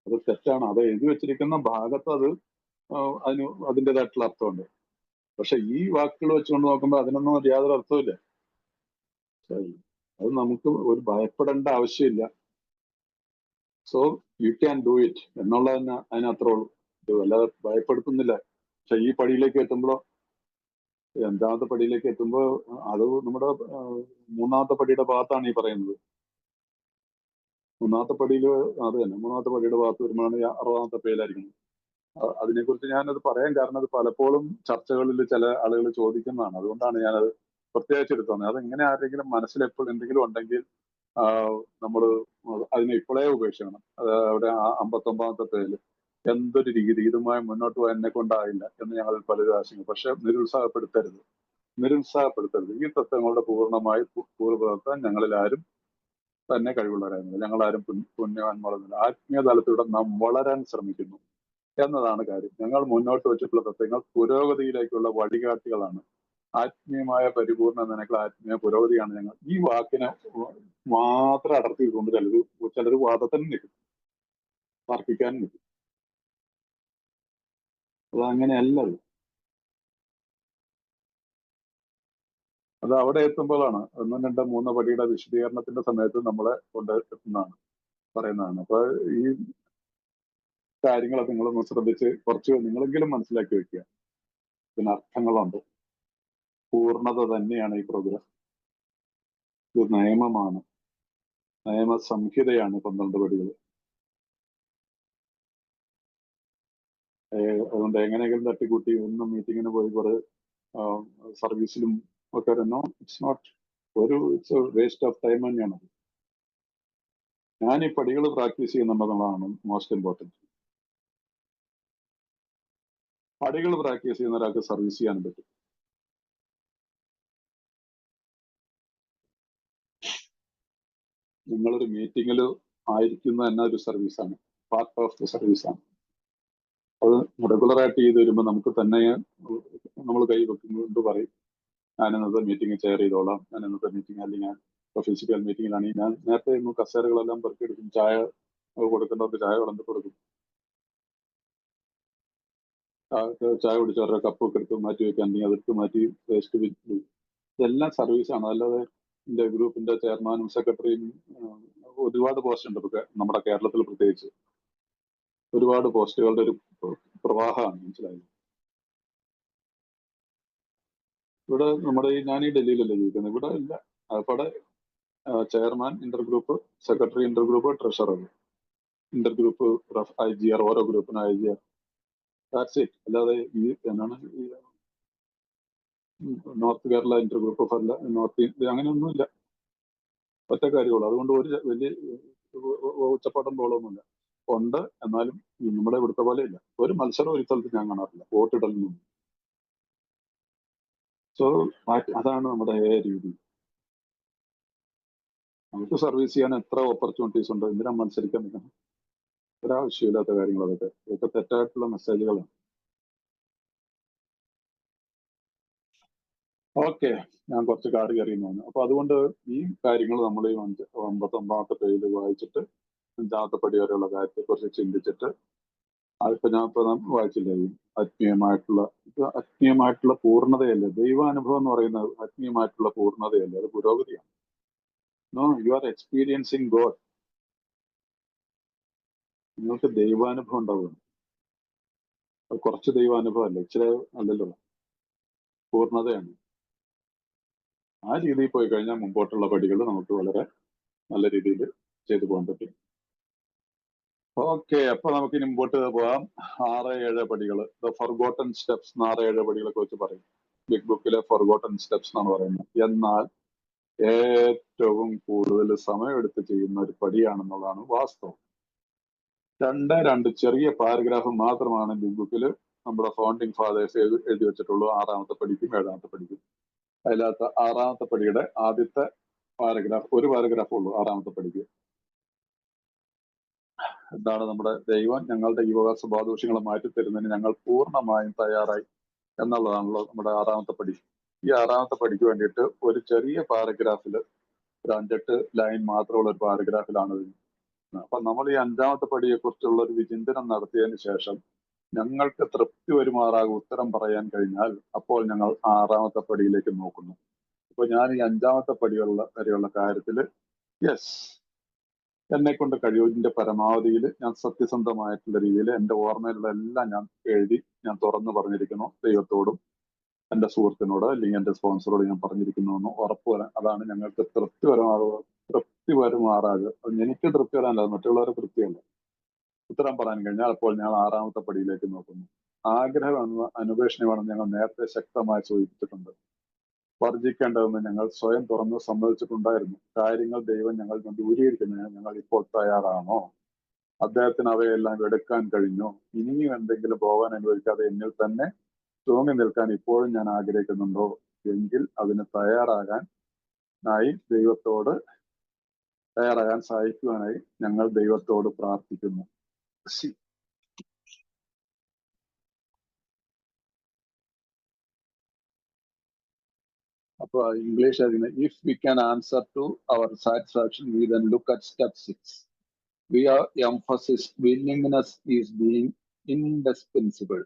അത് തെറ്റാണ്. അത് എഴുതി വെച്ചിരിക്കുന്ന ഭാഗത്ത് അതിന് അതിൻ്റെതായിട്ടുള്ള അർത്ഥമുണ്ട്. പക്ഷെ ഈ വാക്കുകൾ വെച്ചുകൊണ്ട് നോക്കുമ്പോൾ അതിനൊന്നും യാതൊരു അർത്ഥമില്ല. അത് നമുക്ക് ഒരു ഭയപ്പെടേണ്ട ആവശ്യമില്ല. So you can do it എന്നുള്ളതന്നെ അതിനത്രേ ഉള്ളൂ. ഇത് വല്ലാതെ ഭയപ്പെടുത്തുന്നില്ല. പക്ഷെ ഈ പടിയിലേക്ക് എത്തുമ്പോഴോ, 5ാമത്തെ പടിയിലേക്ക് എത്തുമ്പോൾ അത് നമ്മുടെ 3ാമത്തെ പടിയുടെ ഭാഗത്താണ് ഈ പറയുന്നത്. 3ാമത്തെ പടിയിൽ അത് തന്നെ 3ാമത്തെ പടിയുടെ ഭാഗത്ത് വരുമ്പോഴാണ് 6ാമത്തെ പേരിലായിരിക്കുന്നത്. അതിനെക്കുറിച്ച് ഞാനത് പറയാൻ കാരണം അത് പലപ്പോഴും ചർച്ചകളിൽ ചില ആളുകൾ ചോദിക്കുന്നതാണ്. അതുകൊണ്ടാണ് ഞാനത് പ്രത്യേകിച്ച് എടുത്തോന്നത്. അതെങ്ങനെ ആരെങ്കിലും മനസ്സിൽ എപ്പോഴും എന്തെങ്കിലും ഉണ്ടെങ്കിൽ നമ്മൾ അതിനെ ഇപ്പോഴേ ഉപേക്ഷിക്കണം. അവിടെ 59ാമത്തെ പേരിൽ എന്തൊരു രീതി ഇതുമായി മുന്നോട്ട് പോകാൻ എന്നെ കൊണ്ടായില്ല എന്ന് ഞങ്ങൾ പലരും ആശങ്ക. പക്ഷെ നിരുത്സാഹപ്പെടുത്തരുത്. ഈ തത്വങ്ങളുടെ പൂർണ്ണമായി പൂർവ്വപ്പെടുത്താൻ ഞങ്ങളിൽ ആരും തന്നെ കഴിവുള്ളവരായിരുന്നില്ല. ഞങ്ങളാരും പുണ്യവാന്മാരൊന്നുമില്ല. ആത്മീയ തലത്തിലൂടെ നാം വളരാൻ ശ്രമിക്കുന്നു എന്നതാണ് കാര്യം. ഞങ്ങൾ മുന്നോട്ട് വെച്ചിട്ടുള്ള തത്വങ്ങൾ പുരോഗതിയിലേക്കുള്ള വഴികാട്ടികളാണ്. ആത്മീയമായ പരിപൂർണ നിനക്കുള്ള ആത്മീയ പുരോഗതിയാണ് ഞങ്ങൾ. ഈ വാക്കിനെ മാത്രം അടർത്തിക്കൊണ്ട് ചിലർ വാദത്തിന് നിൽക്കും, തർക്കിക്കാനും നിൽക്കും. അതങ്ങനെയല്ലത്. അത് അവിടെ എത്തുമ്പോഴാണ് 1, 2, 3 പടിയുടെ വിശദീകരണത്തിന്റെ സമയത്ത് നമ്മളെ കൊണ്ടെത്തുന്നതാണ് പറയുന്നതാണ്. അപ്പൊ ഈ കാര്യങ്ങളൊക്കെ നിങ്ങളൊന്ന് ശ്രദ്ധിച്ച് കുറച്ച് നിങ്ങളെങ്കിലും മനസ്സിലാക്കി വെക്കുക. ഇതിന് അർത്ഥങ്ങളുണ്ട്. പൂർണ്ണത തന്നെയാണ് ഈ പ്രോഗ്രാം. ഇത് നിയമമാണ്, നിയമസംഹിതയാണ് 12 പടികൾ. അതുകൊണ്ട് എങ്ങനെയെങ്കിലും തട്ടിക്കൂട്ടി ഒന്നും മീറ്റിങ്ങിന് പോയി കുറെ സർവീസിലും ഒക്കെ വരുന്നോ, it's not it's waste of time തന്നെയാണ്. ഞാൻ ഈ പടികൾ പ്രാക്ടീസ് ചെയ്യുന്നുണ്ടെന്നുള്ളതാണ് മോസ്റ്റ് ഇമ്പോർട്ടൻറ്റ്. പടികൾ പ്രാക്ടീസ് ചെയ്യുന്ന ഒരാൾക്ക് സർവീസ് ചെയ്യാൻ പറ്റും. നിങ്ങളൊരു മീറ്റിങ്ങിൽ ആയിരിക്കുന്ന തന്നെ ഒരു സർവീസാണ്, പാർട്ട് ഓഫ് ദ സർവീസാണ്. അത് റെഗുലറായിട്ട് ചെയ്ത് വരുമ്പോൾ നമുക്ക് തന്നെ നമ്മൾ കൈ വെക്കുന്നുണ്ട് പറയും, ഞാൻ ഇന്നത്തെ മീറ്റിംഗ് ചെയർ ചെയ്തോളാം, ഞാൻ ഇന്നത്തെ മീറ്റിംഗ് അല്ലെങ്കിൽ ഞാൻ ഫിസിക്കൽ മീറ്റിങ്ങിലാണെങ്കിൽ ഞാൻ നേരത്തെ കസേരകളെല്ലാം പെറുക്കിയെടുക്കും, ചായ കൊടുക്കേണ്ടവർക്ക് ചായ വിളമ്പി കൊടുക്കും, ചായ കുടിച്ചവരുടെ കപ്പൊക്കെ എടുത്ത് മാറ്റി വെക്കാൻ, അല്ലെങ്കിൽ അതെടുത്ത് മാറ്റി വേസ്റ്റ് ബിൻ. ഇതെല്ലാം സർവീസാണ്. അല്ലാതെ എൻ്റെ ഗ്രൂപ്പിന്റെ ചെയർമാനും സെക്രട്ടറിയും ഒരുപാട് പോസ്റ്റ് ഉണ്ട് ഇപ്പൊ നമ്മുടെ കേരളത്തിൽ, പ്രത്യേകിച്ച് ഒരുപാട് പോസ്റ്റുകളുടെ ഒരു പ്രവാഹമാണ്, മനസ്സിലായത്. ഇവിടെ നമ്മുടെ ഞാൻ ഈ ഡൽഹിയിലല്ലേ ജീവിക്കുന്നത്, ഇവിടെ ഇല്ല. അവിടെ ചെയർമാൻ ഇന്റർഗ്രൂപ്പ്, സെക്രട്ടറി ഇന്റർഗ്രൂപ്പ്, ട്രഷറർ ഇന്റർഗ്രൂപ്പ്, IGR, ഓരോ ഗ്രൂപ്പിനും IGR, ദാറ്റ്സ് ഇറ്റ്. അല്ലാതെ ഈ എന്നാണ് നോർത്ത് കേരള ഇന്റർഗ്രൂപ്പ് അല്ല, നോർത്ത് ഇന്ത്യ അങ്ങനെയൊന്നുമില്ല, ഒറ്റ കാര്യമുള്ളൂ. അതുകൊണ്ട് ഒരു വലിയ ഉച്ചപ്പാട്ടം പോളൊന്നുമില്ല. ഉണ്ട്, എന്നാലും നമ്മുടെ ഇവിടുത്തെ പോലെ ഇല്ല. ഒരു മത്സരം ഒരു സ്ഥലത്ത് ഞാൻ കാണാറില്ല, വോട്ടിടലിനൊന്നും. സോ അതാണ് നമ്മുടെ രീതി. നമുക്ക് സർവീസ് ചെയ്യാൻ എത്ര ഓപ്പർച്യൂണിറ്റീസ് ഉണ്ട്, എന്തിനാ മത്സരിക്കാൻ നിൽക്കണം? ഒരാവശ്യമില്ലാത്ത കാര്യങ്ങൾ ഇതൊക്കെ തെറ്റായിട്ടുള്ള മെസ്സേജുകളാണ്. ഓക്കെ, ഞാൻ കുറച്ച് കാട് കയറിയെന്ന് പറഞ്ഞു. അപ്പൊ അതുകൊണ്ട് ഈ കാര്യങ്ങൾ നമ്മൾ ഈ 59ാമത്തെ പേജിൽ വായിച്ചിട്ട് 5ാമത്തെ പടി വരെയുള്ള കാര്യത്തെക്കുറിച്ച് ചിന്തിച്ചിട്ട്, അതിപ്പോ ഞാൻ ഇപ്പൊ വായിച്ചില്ലേ, ആത്മീയമായിട്ടുള്ള പൂർണ്ണതയല്ലേ ദൈവാനുഭവം എന്ന് പറയുന്നത്? ആത്മീയമായിട്ടുള്ള പൂർണ്ണതയല്ലേ, അത് പുരോഗതിയാണ്. No, you are experiencing God. നിങ്ങൾക്ക് ദൈവാനുഭവം ഉണ്ടാവുകയാണ്. അത് കുറച്ച് ദൈവാനുഭവം അല്ല, ഇച്ചിരി അല്ലല്ലോ, പൂർണ്ണതയാണ്. ആ രീതിയിൽ പോയി കഴിഞ്ഞാൽ മുമ്പോട്ടുള്ള പടികൾ നമുക്ക് വളരെ നല്ല രീതിയിൽ ചെയ്തു പോകാൻ പറ്റും. ഓക്കെ, അപ്പൊ നമുക്ക് ഇനി മുമ്പോട്ട് പോകാം. 6-7 പടികൾ, ദ ഫർഗോട്ടൺ സ്റ്റെപ്സ്. 6-7 പടികളെ കുറിച്ച് പറയും. ബിഗ് ബുക്കിലെ ഫർഗോട്ടൺ സ്റ്റെപ്സ് എന്നാണ് പറയുന്നത്. എന്നാൽ ഏറ്റവും കൂടുതൽ സമയമെടുത്ത് ചെയ്യുന്ന ഒരു പടിയാണെന്നുള്ളതാണ് വാസ്തവം. 2 ചെറിയ പാരഗ്രാഫ് മാത്രമാണ് ബിഗ് ബുക്കിൽ നമ്മുടെ ഫൗണ്ടിങ് ഫാദേഴ്സ് എഴുതി വെച്ചിട്ടുള്ളൂ, 6ാമത്തെ പടിക്കും 7ാമത്തെ പടിക്കും. അതിനകത്ത് 6ാമത്തെ പടിയുടെ ആദ്യത്തെ പാരഗ്രാഫ്, ഒരു പാരഗ്രാഫ് ഉള്ളൂ 6ാമത്തെ പടിക്ക്. എന്താണ്? നമ്മുടെ ദൈവം ഞങ്ങളുടെ ഈ വക സ്വഭാവദോഷങ്ങളെ മാറ്റിത്തരുന്നതിന് ഞങ്ങൾ പൂർണ്ണമായും തയ്യാറായി എന്നുള്ളതാണല്ലോ നമ്മുടെ 6ാമത്തെ പടി. ഈ 6ാമത്തെ പടിക്ക് വേണ്ടിയിട്ട് ഒരു ചെറിയ പാരഗ്രാഫിൽ, ഒരു 5-8 ലൈൻ മാത്രമുള്ള ഒരു പാരഗ്രാഫിലാണ് ഇത്. അപ്പൊ നമ്മൾ ഈ 5ാമത്തെ പടിയെ കുറിച്ചുള്ള ഒരു വിചിന്തനം നടത്തിയതിന് ശേഷം ഞങ്ങൾക്ക് തൃപ്തി വരുമാറാകും ഉത്തരം പറയാൻ കഴിഞ്ഞാൽ, അപ്പോൾ ഞങ്ങൾ 6ാമത്തെ പടിയിലേക്ക് നോക്കുന്നു. അപ്പൊ ഞാൻ ഈ 5ാമത്തെ വരെയുള്ള കാര്യത്തിൽ യെസ്, എന്നെ കൊണ്ട് കഴിവിന്റെ പരമാവധിയിൽ ഞാൻ സത്യസന്ധമായിട്ടുള്ള രീതിയിൽ എൻ്റെ ഓർമ്മയിലുള്ള എല്ലാം ഞാൻ എഴുതി, ഞാൻ തുറന്നു പറഞ്ഞിരിക്കുന്നു. ദൈവത്തോടും എൻ്റെ സുഹൃത്തിനോട് അല്ലെങ്കിൽ എൻ്റെ സ്പോൺസറോട് ഞാൻ പറഞ്ഞിരിക്കുന്നു എന്ന് ഉറപ്പ് വരാൻ. അതാണ് ഞങ്ങൾക്ക് തൃപ്തി വരുമാറാകുക. എനിക്ക് തൃപ്തി വരാനല്ല, മറ്റുള്ളവരെ തൃപ്തിയല്ല. ഉത്തരം പറയാൻ കഴിഞ്ഞാൽ അപ്പോൾ ഞങ്ങൾ 6ാമത്തെ പടിയിലേക്ക് നോക്കുന്നു. ആഗ്രഹമെന്ന അന്വേഷണമാണെന്ന് ഞങ്ങൾ നേരത്തെ ശക്തമായി സൂചിപ്പിച്ചിട്ടുണ്ട്. വർജിക്കേണ്ടതെന്ന് ഞങ്ങൾ സ്വയം തുറന്ന് സമ്മതിച്ചിട്ടുണ്ടായിരുന്നു. കാര്യങ്ങൾ ദൈവം ഞങ്ങൾ ദൂരീകരിക്കുന്നതിന് ഞങ്ങൾ ഇപ്പോൾ തയ്യാറാണോ? അദ്ദേഹത്തിന് അവയെല്ലാം എടുക്കാൻ കഴിഞ്ഞോ? ഇനിയും എന്തെങ്കിലും പോകാൻ അനുവദിക്കാതെ എന്നിൽ തന്നെ തൂങ്ങി നിൽക്കാൻ ഇപ്പോഴും ഞാൻ ആഗ്രഹിക്കുന്നുണ്ടോ? എങ്കിൽ അതിന് തയ്യാറാകാൻ സഹായിക്കുവാനായി ഞങ്ങൾ ദൈവത്തോട് പ്രാർത്ഥിക്കുന്നു. അപ്പൊ ഇംഗ്ലീഷ് അതിന്, if we can answer to our satisfaction we then look at step 6. We are emphasis willingness is being indispensable.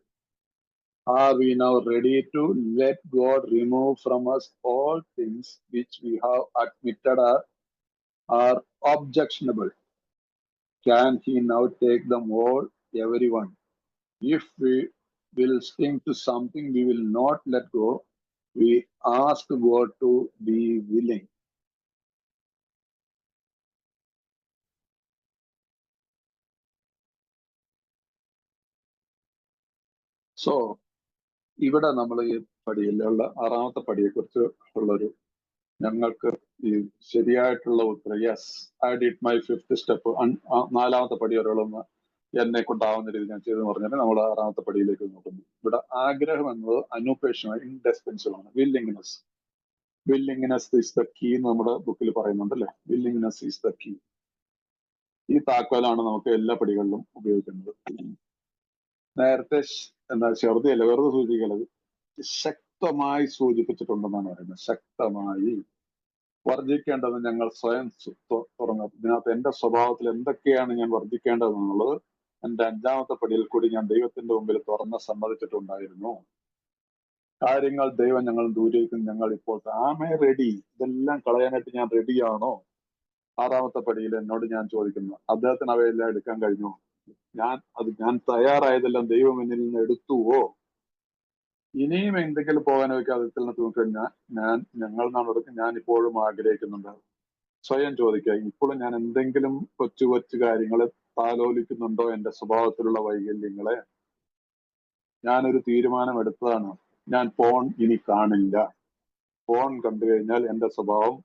Are we now ready to let God remove from us all things which we have admitted are objectionable? Can He now take them all, everyone? If we will sting to something we will not let go, we ask God to be willing. So ഇവിടെ നമ്മൾ ഈ പടിയിലുള്ള 6ാമത്തെ പടിയെ കുറിച്ച് ഉള്ളൊരു ഞങ്ങൾക്ക് ഈ ശരിയായിട്ടുള്ള ഉത്തരം yes I did my 5th step 4ാമത്തെ പടി വരെയുള്ള എന്നെ കൊണ്ടാവുന്ന രീതിയിൽ ഞാൻ ചെയ്തെന്ന് പറഞ്ഞാൽ നമ്മൾ 6ാമത്തെ പടിയിലേക്ക് നോക്കുന്നു. ഇവിടെ ആഗ്രഹം എന്നത് അനൂപേക്ഷമാണ്, ഇൻഡെസ്പെൻസിബിൾ ആണ്. വില്ലിങ്നെസ് ഈസ് ദ കീ എന്ന് നമ്മുടെ ബുക്കിൽ പറയുന്നുണ്ട് അല്ലെ. Willingness is the key. ഈ താക്കോലാണ് നമുക്ക് എല്ലാ പടികളിലും ഉപയോഗിക്കുന്നത്. നേരത്തെ എന്താ ചെറുതയല്ല, വെറുതെ സൂചിപ്പിക്കുന്നത് ശക്തമായി സൂചിപ്പിച്ചിട്ടുണ്ടെന്നാണ് പറയുന്നത്. ശക്തമായി വർജിക്കേണ്ടത് ഞങ്ങൾ സ്വയം തുറന്നു. ഇതിനകത്ത് എന്റെ സ്വഭാവത്തിൽ എന്തൊക്കെയാണ് ഞാൻ വർജിക്കേണ്ടതെന്നുള്ളത് എന്റെ 5ാമത്തെ പടിയിൽ കൂടി ഞാൻ ദൈവത്തിന്റെ മുമ്പിൽ തുറന്ന് സമ്മതിച്ചിട്ടുണ്ടായിരുന്നു. കാര്യങ്ങൾ ദൈവം ഞങ്ങൾ ദൂരേക്കും ഞങ്ങൾ ഇപ്പോൾ ആമേ റെഡി, ഇതെല്ലാം കളയാനായിട്ട് ഞാൻ റെഡിയാണോ? 6ാമത്തെ പടിയിൽ എന്നോട് ഞാൻ ചോദിക്കുന്നു, അദ്ദേഹത്തിന് അവയെല്ലാം എടുക്കാൻ കഴിഞ്ഞു? ഞാൻ തയ്യാറായതെല്ലാം ദൈവം എന്നിൽ നിന്ന് എടുത്തുവോ? ഇനിയും എന്തെങ്കിലും പോകാൻ അതിൽ നോക്കിക്കഴിഞ്ഞാൽ ഞങ്ങൾ നടക്കും. ഞാൻ ഇപ്പോഴും ആഗ്രഹിക്കുന്നുണ്ട്. സ്വയം ചോദിക്കുക, ഇപ്പോഴും ഞാൻ എന്തെങ്കിലും കൊച്ചു കൊച്ചു കാര്യങ്ങൾ താലോലിക്കുന്നുണ്ടോ? എന്റെ സ്വഭാവത്തിലുള്ള വൈകല്യങ്ങളെ. ഞാനൊരു തീരുമാനം എടുത്തതാണ്, ഞാൻ ഫോൺ ഇനി കാണില്ല. ഫോൺ കണ്ടു കഴിഞ്ഞാൽ എന്റെ സ്വഭാവം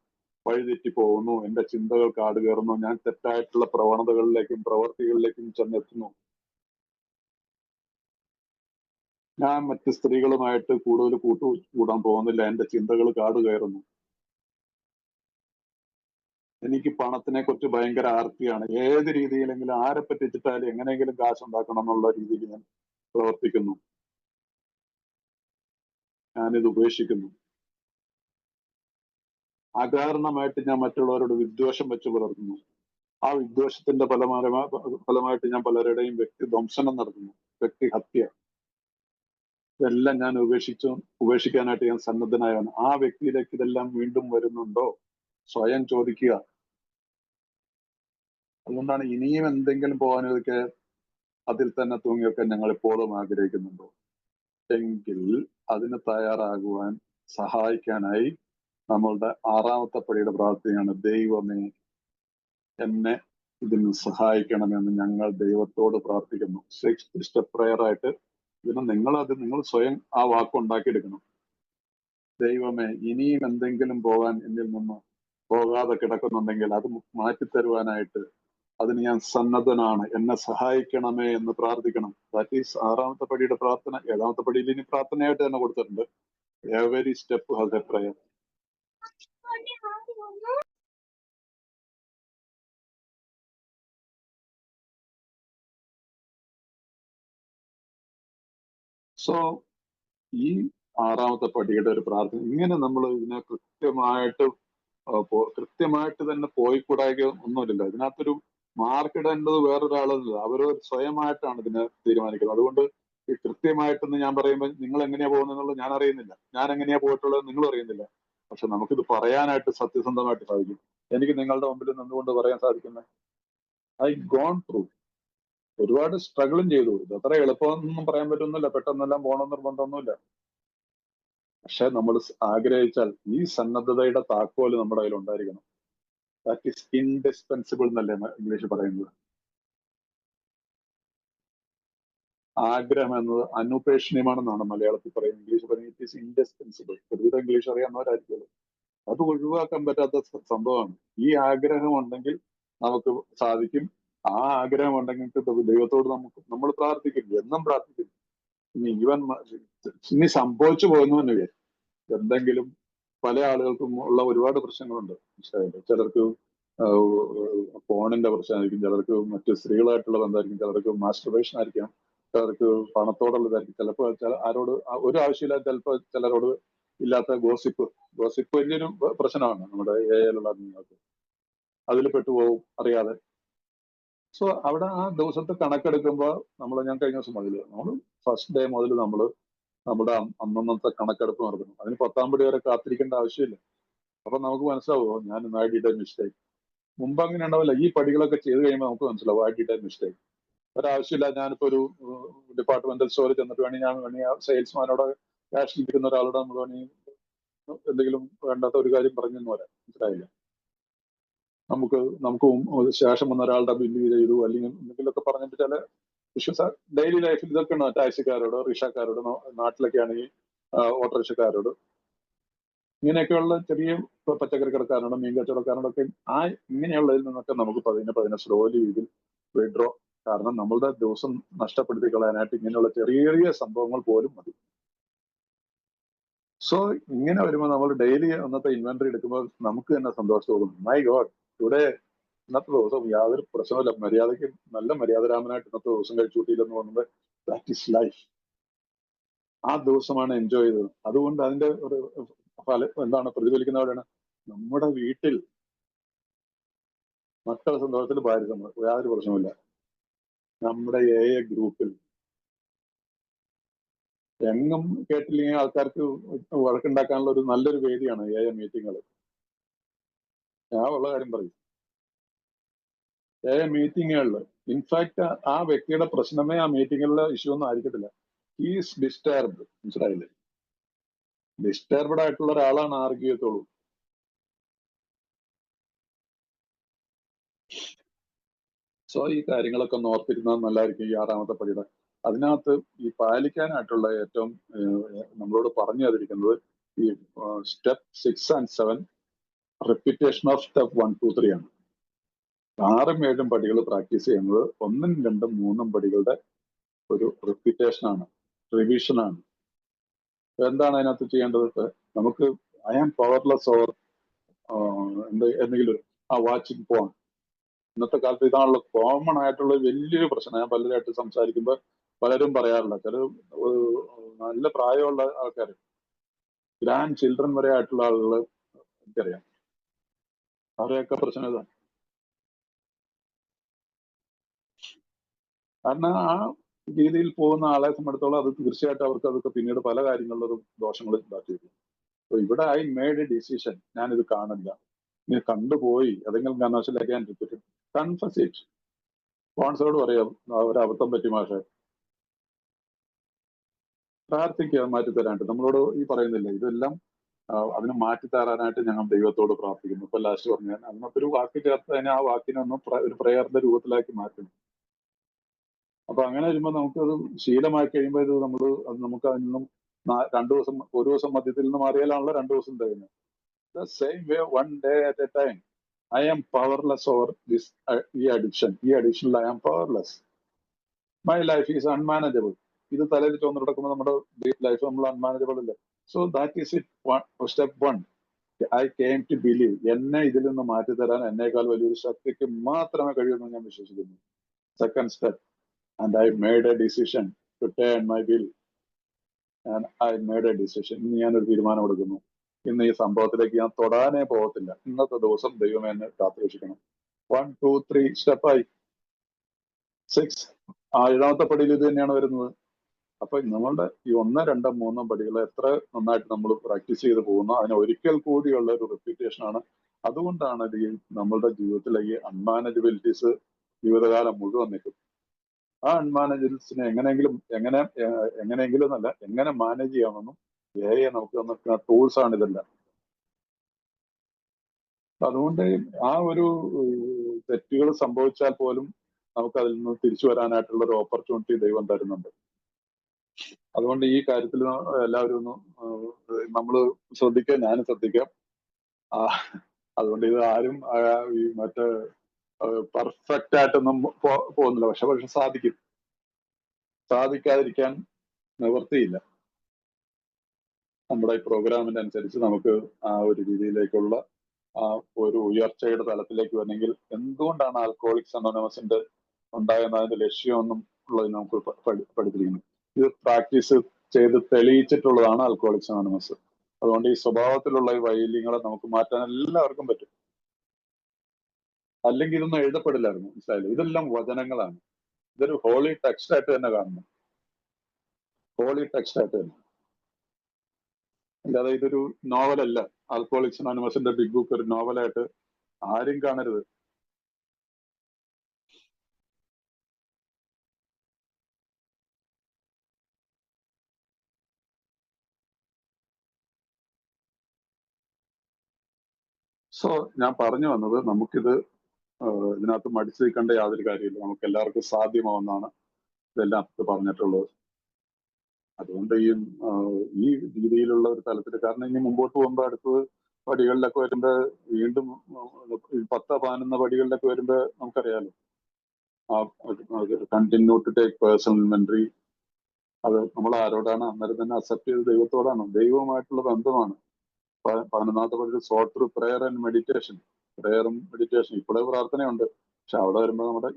വഴിതെറ്റി പോകുന്നു, എന്റെ ചിന്തകൾ കാട് കയറുന്നു, ഞാൻ തെറ്റായിട്ടുള്ള പ്രവണതകളിലേക്കും പ്രവർത്തികളിലേക്കും ചെന്നെത്തുന്നു. ഞാൻ മറ്റ് സ്ത്രീകളുമായിട്ട് കൂടുതൽ കൂടാൻ പോകുന്നില്ല, എന്റെ ചിന്തകൾ കാട് കയറുന്നു. എനിക്ക് പണത്തിനെ കുറിച്ച് ഭയങ്കര ആർത്തിയാണ്. ഏത് രീതിയിലെങ്കിലും ആരെ പറ്റിച്ചിട്ടാലും എങ്ങനെയെങ്കിലും കാശുണ്ടാക്കണം എന്നുള്ള രീതിയിൽ ഞാൻ പ്രവർത്തിക്കുന്നു. ഞാനിത് ഉപേക്ഷിക്കുന്നു. അകാരണമായിട്ട് ഞാൻ മറ്റുള്ളവരോട് വിദ്വേഷം വെച്ച് പുലർത്തുന്നു. ആ വിദ്വേഷത്തിന്റെ ഫലമായിട്ട് ഞാൻ പലരുടെയും വ്യക്തിധ്വംസനം നടത്തുന്നു, വ്യക്തിഹത്യ. ഇതെല്ലാം ഞാൻ ഉപേക്ഷിക്കാനായിട്ട് ഞാൻ സന്നദ്ധനായാണ്. ആ വ്യക്തിയിലേക്ക് ഇതെല്ലാം വീണ്ടും വരുന്നുണ്ടോ? സ്വയം ചോദിക്കുക. അതുകൊണ്ടാണ് ഇനിയും എന്തെങ്കിലും പോകാനൊക്കെ അതിൽ തന്നെ തൂങ്ങിയൊക്കെ ഞങ്ങൾ ഇപ്പോഴും ആഗ്രഹിക്കുന്നുണ്ടോ എങ്കിൽ അതിന് തയ്യാറാകുവാൻ സഹായിക്കാനായി നമ്മളുടെ 6ാമത്തെ പടിയുടെ പ്രാർത്ഥനയാണ്, ദൈവമേ എന്നെ ഇതിന് സഹായിക്കണമെന്ന് ഞങ്ങൾ ദൈവത്തോട് പ്രാർത്ഥിക്കുന്നു. 6th സ്റ്റെപ്പ് പ്രയർ ആയിട്ട് ഇതിന് നിങ്ങൾ സ്വയം ആ വാക്ക് ഉണ്ടാക്കിയെടുക്കണം. ദൈവമേ ഇനിയും എന്തെങ്കിലും പോകാൻ എന്നിൽ നിന്ന് പോകാതെ കിടക്കുന്നുണ്ടെങ്കിൽ അത് മാറ്റിത്തരുവാനായിട്ട് അതിന് ഞാൻ സന്നദ്ധനാണ്, എന്നെ സഹായിക്കണമേ എന്ന് പ്രാർത്ഥിക്കണം. ദാറ്റ് ഈസ് 6ാമത്തെ പടിയുടെ പ്രാർത്ഥന. 7ാമത്തെ പടിയിൽ ഇനി പ്രാർത്ഥനയായിട്ട് തന്നെ കൊടുത്തിട്ടുണ്ട്. Every step has a prayer. So ഈ 6ാമത്തെ പടിയുടെ ഒരു പ്രാർത്ഥന ഇങ്ങനെ നമ്മൾ ഇതിനെ കൃത്യമായിട്ട് തന്നെ പോയിക്കൂടായ്ക ഒന്നുമില്ല. ഇതിനകത്തൊരു മാർക്കിടേണ്ടത് വേറൊരാളല്ല, അവര് സ്വയമായിട്ടാണ് ഇതിനെ തീരുമാനിക്കുന്നത്. അതുകൊണ്ട് ഈ കൃത്യമായിട്ടെന്ന് ഞാൻ പറയുമ്പോൾ നിങ്ങൾ എങ്ങനെയാ പോകുന്നതെന്നുള്ളത് ഞാൻ അറിയുന്നില്ല, ഞാൻ എങ്ങനെയാ പോയിട്ടുള്ളത് നിങ്ങൾ അറിയുന്നില്ല. പക്ഷെ നമുക്കിത് പറയാനായിട്ട് സത്യസന്ധമായിട്ട് സാധിക്കും. എനിക്ക് നിങ്ങളുടെ മുമ്പിൽ നിന്നുകൊണ്ട് പറയാൻ സാധിക്കുന്നത് ഐ ഗോൺ ത്രൂ. ഒരുപാട് സ്ട്രഗിളും ചെയ്തു. ഇത് അത്ര എളുപ്പമൊന്നും പറയാൻ പറ്റുന്നില്ല, പെട്ടെന്നെല്ലാം പോകണം നിർബന്ധമൊന്നുമില്ല. പക്ഷെ നമ്മൾ ആഗ്രഹിച്ചാൽ ഈ സന്നദ്ധതയുടെ താക്കോല് നമ്മുടെ കയ്യിൽ ഉണ്ടായിരിക്കണം. ദാറ്റ് ഈസ് ഇൻഡിസ്പെൻസിബിൾ എന്നല്ലേ ഇംഗ്ലീഷ് പറയുന്നത്. ആഗ്രഹം എന്നത് അനുപേക്ഷണീയമാണെന്നാണ് മലയാളത്തിൽ പറയുന്നത്. ഇംഗ്ലീഷ് പറയുന്നത് ഇറ്റ് ഈസ് ഇൻഡിസ്പെൻസിബിൾ. ഒരുവിധം ഇംഗ്ലീഷ് അറിയാവുന്നവരായിരിക്കുമല്ലോ. അത് ഒഴിവാക്കാൻ പറ്റാത്ത സംഭവമാണ്. ഈ ആഗ്രഹം ഉണ്ടെങ്കിൽ നമുക്ക് സാധിക്കും. ആ ആഗ്രഹം ഉണ്ടെങ്കിൽ ദൈവത്തോട് നമ്മൾ പ്രാർത്ഥിക്കും, എന്നും പ്രാർത്ഥിക്കും. ഇനി സംഭവിച്ചു പോകുന്നു തന്നെ വിചാരിക്കും. എന്തെങ്കിലും പല ആളുകൾക്കും ഉള്ള ഒരുപാട് പ്രശ്നങ്ങളുണ്ട്. ചിലർക്ക് ഫോണിന്റെ പ്രശ്നമായിരിക്കും, ചിലർക്ക് മറ്റ് സ്ത്രീകളായിട്ടുള്ള ബന്ധമായിരിക്കും, ചിലർക്ക് മാസ്റ്റർബേഷൻ ആയിരിക്കാം, ചിലർക്ക് പണത്തോടുള്ളതായിരിക്കും, ചിലപ്പോൾ ആരോട് ഒരു ആവശ്യമില്ലാതെ ചിലപ്പോൾ ചിലരോട് ഇല്ലാത്ത ഗോസിപ്പ് വലിയൊരു പ്രശ്നമാണ് നമ്മുടെ ഏലുള്ള നിങ്ങൾക്ക്. അതിൽ പെട്ടുപോകും അറിയാതെ. സോ അവിടെ ആ ദിവസത്തെ കണക്കെടുക്കുമ്പോൾ ഞാൻ കഴിഞ്ഞ ദിവസം പറഞ്ഞില്ല, നമ്മൾ ഫസ്റ്റ് ഡേ മുതൽ നമ്മുടെ അന്നത്തെ കണക്കെടുപ്പ് നടത്തണം. അതിന് 10ാം പടി വരെ കാത്തിരിക്കേണ്ട ആവശ്യമില്ല. അപ്പൊ നമുക്ക് മനസ്സിലാവുമോ ഞാൻ ഐ ഡിഡ് എ മിസ്റ്റേക്ക്. മുമ്പ് അങ്ങനെ ഉണ്ടാവില്ല. ഈ പടികളൊക്കെ ചെയ്ത് കഴിയുമ്പോൾ നമുക്ക് മനസ്സിലാവും ഐ ഡിഡ് എ മിസ്റ്റേക്ക്. ഒരാവശ്യമില്ല. ഞാനിപ്പോ ഒരു ഡിപ്പാർട്ട്മെന്റൽ സ്റ്റോറിൽ ചെന്നിട്ട് വേണമെങ്കിൽ സെയിൽസ്മാനോട് ക്യാഷ് ഇരിക്കുന്ന ഒരാളോട് നമ്മൾ വേണമെങ്കിൽ എന്തെങ്കിലും വേണ്ടാത്ത ഒരു കാര്യം പറഞ്ഞെന്ന് പറയാം. മനസ്സിലായില്ല. നമുക്ക് ശേഷം വന്ന ഒരാളുടെ ബില്ല് ചെയ്തു അല്ലെങ്കിൽ എന്തെങ്കിലുമൊക്കെ പറഞ്ഞിട്ട് ചില ഇഷ്യൂസ് ഡെയിലി ലൈഫിൽ ഇതൊക്കെ ഉണ്ട്. ടാക്സിക്കാരോട്, റിക്ഷക്കാരോട്, നാട്ടിലൊക്കെ ആണെങ്കിൽ ഓട്ടോറിക്ഷക്കാരോട്, ഇങ്ങനെയൊക്കെയുള്ള ചെറിയ പച്ചക്കറി കടക്കാരോടും മീൻ കച്ചവടക്കാരോടൊക്കെ ഇങ്ങനെയുള്ളതിൽ നിന്നൊക്കെ നമുക്ക് പതിനെ സ്ലോലി ഇതിൽ വിഡ്രോ. കാരണം നമ്മളുടെ ദിവസം നഷ്ടപ്പെടുത്തി കളയാനായിട്ട് ഇങ്ങനെയുള്ള ചെറിയ ചെറിയ സംഭവങ്ങൾ പോലും മതി. സോ ഇങ്ങനെ വരുമ്പോൾ നമ്മൾ ഡെയിലി അന്നത്തെ ഇൻവെന്ററി എടുക്കുമ്പോൾ നമുക്ക് തന്നെ സന്തോഷം തോന്നും. മൈ ഗോഡ്, ഇവിടെ ഇന്നത്തെ ദിവസം യാതൊരു പ്രശ്നമില്ല, മര്യാദയ്ക്ക് നല്ല മര്യാദരാമനായിട്ട് ഇന്നത്തെ ദിവസം കഴിച്ചു കൂട്ടിയില്ലെന്ന് പറയുമ്പോൾ ദാറ്റ് ഇസ് ലൈഫ്. ആ ദിവസമാണ് എൻജോയ് ചെയ്തത്. അതുകൊണ്ട് അതിന്റെ ഒരു എന്താണ് പ്രതിഫലിക്കുന്നവരാണ് നമ്മുടെ വീട്ടിൽ മക്കളുടെ സന്തോഷത്തിൽ ഭാര്യ സന്തോഷം, യാതൊരു പ്രശ്നമില്ല. നമ്മുടെ ഗ്രൂപ്പിൽ എങ്ങും കേട്ടില്ലെങ്കിൽ ആൾക്കാർക്ക് വഴക്കുണ്ടാക്കാനുള്ള ഒരു നല്ലൊരു വേദിയാണ് മീറ്റിങ്ങുകൾ. ഞാൻ ഉള്ള കാര്യം പറയും. മീറ്റിങ്ങുകളിൽ ഇൻഫാക്ട് ആ വ്യക്തിയുടെ പ്രശ്നമേ ആ മീറ്റിങ്ങുകളിലെ ഇഷ്യൂ ഒന്നും ആയിരിക്കത്തില്ല. ഈസ് ഡിസ്റ്റർബ്ഡ്, മനസ്സിലായില്ലേ? ഡിസ്റ്റർബ്ഡ് ആയിട്ടുള്ള ഒരാളാണ് ആർഗ്യൂ ചെയ്യത്തുള്ളൂ. സോ ഈ കാര്യങ്ങളൊക്കെ ഒന്ന് ഓർത്തിരുന്നാൽ നല്ലതായിരിക്കും. ഈ 6ാമത്തെ പടിയുടെ അതിനകത്ത് ഈ പാലിക്കാനായിട്ടുള്ള ഏറ്റവും നമ്മളോട് പറഞ്ഞു തന്നിരിക്കുന്നത് ഈ step 6 and 7 repetition of step 1, 2, 3 ആണ്. 6ഉം 7ഉം പടികൾ പ്രാക്ടീസ് ചെയ്യുന്നത് 1ഉം 2ഉം 3ഉം പടികളുടെ ഒരു റിപ്പീറ്റേഷൻ ആണ്, റിവിഷൻ ആണ്. എന്താണ് അതിനകത്ത് ചെയ്യേണ്ടത്? നമുക്ക് ഐ ആം പവർലെസ് ഓർ എന്തെങ്കിലും വാച്ചിങ് പോൺ. ഇന്നത്തെ കാലത്ത് ഇതാണല്ലോ കോമൺ ആയിട്ടുള്ള വലിയൊരു പ്രശ്നം. ഞാൻ പലരായിട്ട് സംസാരിക്കുമ്പോൾ പലരും പറയാറില്ല. ചില നല്ല പ്രായമുള്ള ആൾക്കാർ, ഗ്രാൻഡ് ചിൽഡ്രൻ വരെ ആയിട്ടുള്ള ആളുകൾ എനിക്കറിയാം. അവരെയൊക്കെ പ്രശ്നം ഇതാണ്. കാരണം ആ രീതിയിൽ പോകുന്ന ആളെ സംബന്ധിച്ചോളം അത് തീർച്ചയായിട്ടും അവർക്ക് അതൊക്കെ പിന്നീട് പല കാര്യങ്ങളിലും ദോഷങ്ങൾ ഉണ്ടാക്കിയിരിക്കും. അപ്പൊ ഇവിടെ ഐ മേഡ് എ ഡിസിഷൻ, ഞാനിത് കാണില്ല, നീ കണ്ടുപോയി ഏതെങ്കിലും കാരണവശാലേക്ക് ഞാൻ റിപ്പീറ്റ് കൺഫസ് ഇറ്റ്. സ്പോൺസറോട് പറയാം ഒരു അബദ്ധം പറ്റി മാഷെ, പ്രാർത്ഥിക്കുക മാറ്റിത്തരാനായിട്ട്. നമ്മളോട് ഈ പറയുന്നില്ല ഇതെല്ലാം അതിനെ മാറ്റിത്തരാനായിട്ട് ഞങ്ങൾ ദൈവത്തോട് പ്രാർത്ഥിക്കുന്നു. ഇപ്പൊ ലാസ്റ്റ് പറഞ്ഞാൽ അതിനകത്ത് ഒരു വാക്ക് ചേർത്ത് അതിനെ ആ വാക്കിനൊന്ന് ഒരു പ്രേയറിന്റെ രൂപത്തിലാക്കി മാറ്റുന്നു. അപ്പൊ അങ്ങനെ വരുമ്പോൾ നമുക്കത് ശീലമായി കഴിയുമ്പോൾ ഇത് നമുക്ക് അതിൽ നിന്നും 2 ദിവസം, ഒരു ദിവസം മധ്യത്തിൽ നിന്ന് മാറിയാലാണല്ലോ 2 ദിവസം തരുന്നത്. The same way, one day at a time. I am powerless over this ഈ അഡിക്ഷനിൽ I am powerless. My life is unmanageable. ഇത് തലയിൽ ചോന്ന് നടക്കുമ്പോൾ നമ്മുടെ ലൈഫ് നമ്മൾ അൺമാനേജബിൾ അല്ലേ. So that is it. Step 1, I came to believe. എന്നെ ഇതിൽ നിന്ന് മാറ്റിത്തരാൻ എന്നേക്കാൾ വലിയൊരു ശക്തിക്ക് മാത്രമേ കഴിയുമെന്ന് ഞാൻ വിശ്വസിക്കുന്നു. Second step, and I made a decision to turn my will. And I made a decision. ഇന്ന് ഞാനൊരു തീരുമാനം എടുക്കുന്നു. ഇന്ന് ഈ സംഭവത്തിലേക്ക് ഞാൻ തൊടാനേ പോകത്തില്ല. ഇന്നത്തെ ദിവസം ദൈവമേ എന്നെ കാത്തുരക്ഷിക്കണം. 1, 2, 3 സ്റ്റെപ്പായി. 6 7ാമത്തെ പടിയിൽ ഇത് തന്നെയാണ് വരുന്നത്. അപ്പൊ നമ്മളുടെ ഈ 1, 2, 3 പടികൾ എത്ര നന്നായിട്ട് നമ്മൾ പ്രാക്ടീസ് ചെയ്ത് പോകുന്നു, അതിന് ഒരിക്കൽ കൂടിയുള്ള ഒരു റിപ്പീറ്റേഷൻ ആണ്. അതുകൊണ്ടാണ് ഇത് നമ്മളുടെ ജീവിതത്തിലെ ഈ അൺമാനേജബിലിറ്റീസ് ജീവിതകാലം മുഴുവൻ നിൽക്കും. ആ അൺമാനേജബിലിറ്റീസിനെ എങ്ങനെയെങ്കിലും എന്നല്ല, എങ്ങനെ മാനേജ് ചെയ്യാമെന്നും നമുക്ക് തന്നിട്ടുള്ള ടൂൾസ് ആണ് ഇതെല്ലാം. അതുകൊണ്ട് ആ ഒരു തെറ്റുകൾ സംഭവിച്ചാൽ പോലും നമുക്ക് അതിൽ നിന്ന് തിരിച്ചു വരാനായിട്ടുള്ള ഒരു ഓപ്പർച്യൂണിറ്റി ദൈവം തരുന്നുണ്ട്. അതുകൊണ്ട് ഈ കാര്യത്തിൽ എല്ലാവരും ഒന്ന് നമ്മൾ ശ്രദ്ധിക്കുക, ഞാനും ശ്രദ്ധിക്കാം. അതുകൊണ്ട് ഇത് ആരും ഈ മറ്റേ പെർഫെക്റ്റ് ആയിട്ടൊന്നും പോകുന്നില്ല. പക്ഷെ സാധിക്കും. സാധിക്കാതിരിക്കാൻ നിവൃത്തിയില്ല. നമ്മുടെ ഈ പ്രോഗ്രാമിന്റെ അനുസരിച്ച് നമുക്ക് ആ ഒരു രീതിയിലേക്കുള്ള ആ ഒരു ഉയർച്ചയുടെ തലത്തിലേക്ക് വരണമെങ്കിൽ എന്തുകൊണ്ടാണ് ആൽക്കഹോളിക്സ് അനോണിമസിന്റെ ഉണ്ടാകുന്നതിന്റെ ലക്ഷ്യമെന്നും ഉള്ളത് നമുക്ക് പഠിപ്പിക്കുന്നു. ഇത് പ്രാക്ടീസ് ചെയ്ത് തെളിയിച്ചിട്ടുള്ളതാണ് ആൽക്കഹോളിക്സ് അനോണിമസ്. അതുകൊണ്ട് ഈ സ്വഭാവത്തിലുള്ള ഈ വൈകല്യങ്ങളെ നമുക്ക് മാറ്റാൻ എല്ലാവർക്കും പറ്റും. അല്ലെങ്കിൽ ഇതൊന്നും എഴുതപ്പെടില്ലായിരുന്നു, മനസ്സിലായില്ലേ? ഇതെല്ലാം വചനങ്ങളാണ്. ഇതൊരു ഹോളി ടെക്സ്റ്റ് ആയിട്ട് തന്നെ കാണണം. ഹോളി ടെക്സ്റ്റ് ആയിട്ട് തന്നെ, അല്ലാതെ ഇതൊരു നോവലല്ല. ആൽക്കഹോളിക്സ് അനോണിമസിന്റെ ബിഗ് ബുക്ക് ഒരു നോവലായിട്ട് ആരും കാണരുത്. സോ ഞാൻ പറഞ്ഞു വന്നത്, നമുക്കിത് ഇതിനകത്ത് മടിച്ചു നിൽക്കേണ്ട യാതൊരു കാര്യമില്ല. നമുക്ക് എല്ലാവർക്കും സാധ്യമാവുന്നതാണ്. ഇതെല്ലാം പറഞ്ഞിട്ടുള്ളത്. അതുകൊണ്ട് ഈ രീതിയിലുള്ള ഒരു തലത്തിൽ, കാരണം ഇനി മുമ്പോട്ട് പോകുമ്പോൾ അടുത്തത് പടികളിലൊക്കെ വരുമ്പോൾ വീണ്ടും 10-11 പടികളിലൊക്കെ വരുമ്പോൾ നമുക്കറിയാലോ, continue to take personal inventory. അത് നമ്മൾ ആരോടാണ്? അന്നേരം തന്നെ അക്സെപ്റ്റ് ചെയ്ത് ദൈവത്തോടാണ്, ദൈവവുമായിട്ടുള്ള ബന്ധമാണ്. 11ാമത്തെ പടി sought through prayer and meditation. പ്രെയറും മെഡിറ്റേഷൻ, ഇപ്പോഴേ പ്രാർത്ഥനയുണ്ട്, പക്ഷെ അവിടെ വരുമ്പോൾ നമ്മുടെ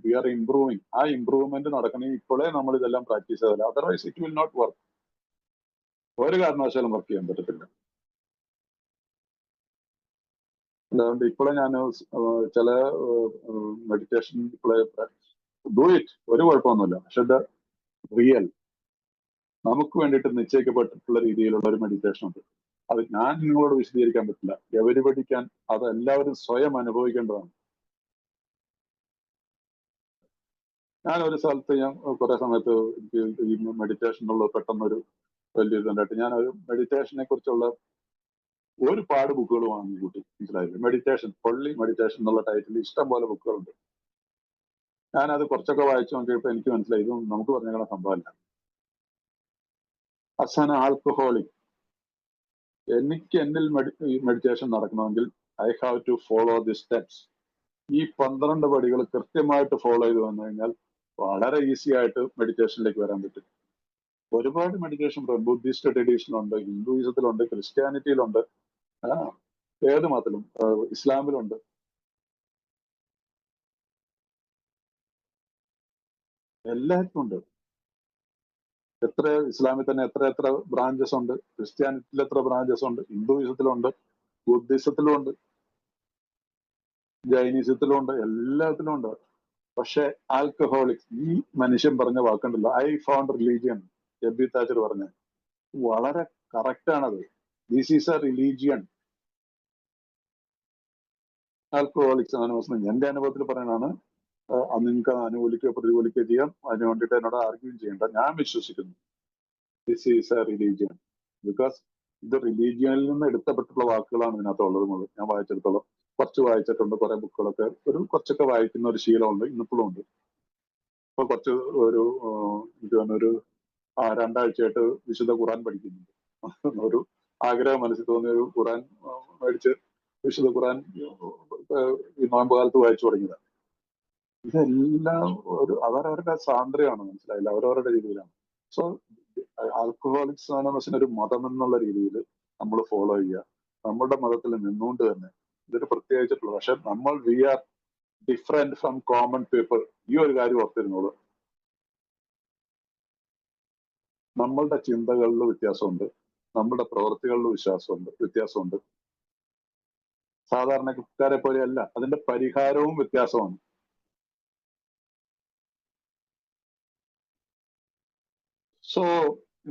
വി ആർ ഇംപ്രൂവിങ്. ആ ഇംപ്രൂവ്മെന്റ് നടക്കണമെങ്കിൽ ഇപ്പോഴേ നമ്മൾ ഇതെല്ലാം പ്രാക്ടീസ് ചെയ്താൽ, otherwise it will not work. ഒരു കാരണവശാലും വർക്ക് ചെയ്യാൻ പറ്റത്തില്ല. അതുകൊണ്ട് ഇപ്പോഴേ ഞാൻ ചില മെഡിറ്റേഷൻ ഇപ്പോഴേ ഡു ഇറ്റ്, ഒരു കുഴപ്പമൊന്നുമില്ല. പക്ഷെ ഇത് റിയൽ, നമുക്ക് വേണ്ടിയിട്ട് നിശ്ചയിക്കപ്പെട്ടിട്ടുള്ള രീതിയിലുള്ള ഒരു മെഡിറ്റേഷൻ ഉണ്ട്. അത് ഞാൻ നിങ്ങളോട് വിശദീകരിക്കാൻ പറ്റില്ല. എവരിബഡി ക്യാൻ, അത് എല്ലാവരും സ്വയം അനുഭവിക്കേണ്ടതാണ്. ഞാൻ ഒരു സ്ഥലത്ത്, ഞാൻ കുറെ സമയത്ത് എനിക്ക് ഈ മെഡിറ്റേഷനുള്ള പെട്ടെന്നൊരു വലിയ ഇതുണ്ടായിട്ട് ഞാനൊരു മെഡിറ്റേഷനെ കുറിച്ചുള്ള ഒരുപാട് ബുക്കുകൾ വാങ്ങി കൂട്ടി. മനസ്സിലായില്ലേ? മെഡിറ്റേഷൻ, പൊള്ളി മെഡിറ്റേഷൻ എന്നുള്ള ടൈറ്റിൽ ഇഷ്ടം പോലെ ബുക്കുകളുണ്ട്. ഞാനത് കുറച്ചൊക്കെ വായിച്ചു നോക്കിയപ്പോൾ എനിക്ക് മനസ്സിലായി ഇത് നമുക്ക് പറഞ്ഞ സംഭവമല്ല. അസാന ആൽക്കഹോളിക്, എനിക്ക് എന്നിൽ മെഡിറ്റേഷൻ നടക്കണമെങ്കിൽ I have to follow the steps. ഈ 12 പടികൾ കൃത്യമായിട്ട് ഫോളോ ചെയ്ത് വന്നു കഴിഞ്ഞാൽ വളരെ ഈസി ആയിട്ട് മെഡിറ്റേഷനിലേക്ക് വരാൻ പറ്റും. ഒരുപാട് മെഡിറ്റേഷൻ ബുദ്ധിസ്റ്റ് ട്രഡീഷനിലുണ്ട്, ഹിന്ദുയിസത്തിലുണ്ട്, ക്രിസ്ത്യാനിറ്റിയിലുണ്ട്, ഏത് മതത്തിലും, ഇസ്ലാമിലുണ്ട്. എല്ലാവർക്കും ഉണ്ട്. ഇസ്ലാമിൽ തന്നെ എത്ര ബ്രാഞ്ചസ് ഉണ്ട്, ക്രിസ്ത്യാനിറ്റിയിൽ എത്ര ബ്രാഞ്ചസ് ഉണ്ട്, ഹിന്ദുയിസത്തിലുണ്ട്, ബുദ്ധിസത്തിലും ഉണ്ട്, ജൈനിസത്തിലും ഉണ്ട്, എല്ലാത്തിലും ഉണ്ട്. പക്ഷെ ആൽക്കഹോളിക്, ഈ മനുഷ്യൻ പറഞ്ഞ വാക്കുണ്ടല്ലോ, I found religion, Ebby Thacher പറഞ്ഞ വളരെ കറക്റ്റ് ആണത്. This is a religion. Alcoholics Anonymous എന്റെ അനുഭവത്തിൽ പറയുന്നതാണ്. നിങ്ങൾക്ക് അനുകൂലിക്കുകയോ പ്രതികൂലിക്കുകയോ ചെയ്യാം, അതിന് വേണ്ടിയിട്ട് എന്നോട് ആർഗ്യൂ ചെയ്യേണ്ട. ഞാൻ വിശ്വസിക്കുന്നു this is a religion. Because ഇത് റിലീജിയനിൽ നിന്ന് എടുക്കപ്പെട്ടുള്ള വാക്കുകളാണ് ഇതിനകത്തുള്ളത്. ഞാൻ വായിച്ചെടുത്തോളം കുറച്ച് വായിച്ചിട്ടുണ്ട്, കുറെ ബുക്കുകളൊക്കെ കുറച്ചൊക്കെ വായിക്കുന്ന ഒരു ശീലമുണ്ട്, ഇന്നിപ്പോഴും ഉണ്ട്. ഇപ്പൊ കുറച്ച് എനിക്ക് തോന്നുന്നൊരു 2 ആഴ്ചയായിട്ട് വിശുദ്ധ ഖുറാൻ പഠിക്കുന്നുണ്ട്. ഒരു ആഗ്രഹം മനസ്സിൽ തോന്നിയ ഒരു ഖുറാൻ മേടിച്ച് വിശുദ്ധ ഖുറാൻ ഈ നോയമ്പ് കാലത്ത് വായിച്ചു തുടങ്ങിയതാണ്. ഇതെല്ലാം അവരവരുടെ സ്വാതന്ത്ര്യമാണ്, മനസ്സിലായില്ല, അവരവരുടെ രീതിയിലാണ്. സോ ആൽക്കഹോളിക്സ് അനോണിമസിന് ഒരു മതം എന്നുള്ള രീതിയിൽ നമ്മൾ ഫോളോ ചെയ്യുക, നമ്മളുടെ മതത്തിൽ നിന്നുകൊണ്ട് തന്നെ. ഇതൊരു പ്രത്യേകിച്ചിട്ടുള്ള, പക്ഷെ നമ്മൾ we are different from common people. ഈ ഒരു കാര്യം ഓർത്തിരുന്നോളൂ. നമ്മളുടെ ചിന്തകളിൽ വ്യത്യാസമുണ്ട്, നമ്മുടെ പ്രവൃത്തികളിൽ വ്യത്യാസമുണ്ട്. സാധാരണക്കാരെ പോലെയല്ല, അതിന്റെ പരിഹാരവും വ്യത്യാസമാണ്. സോ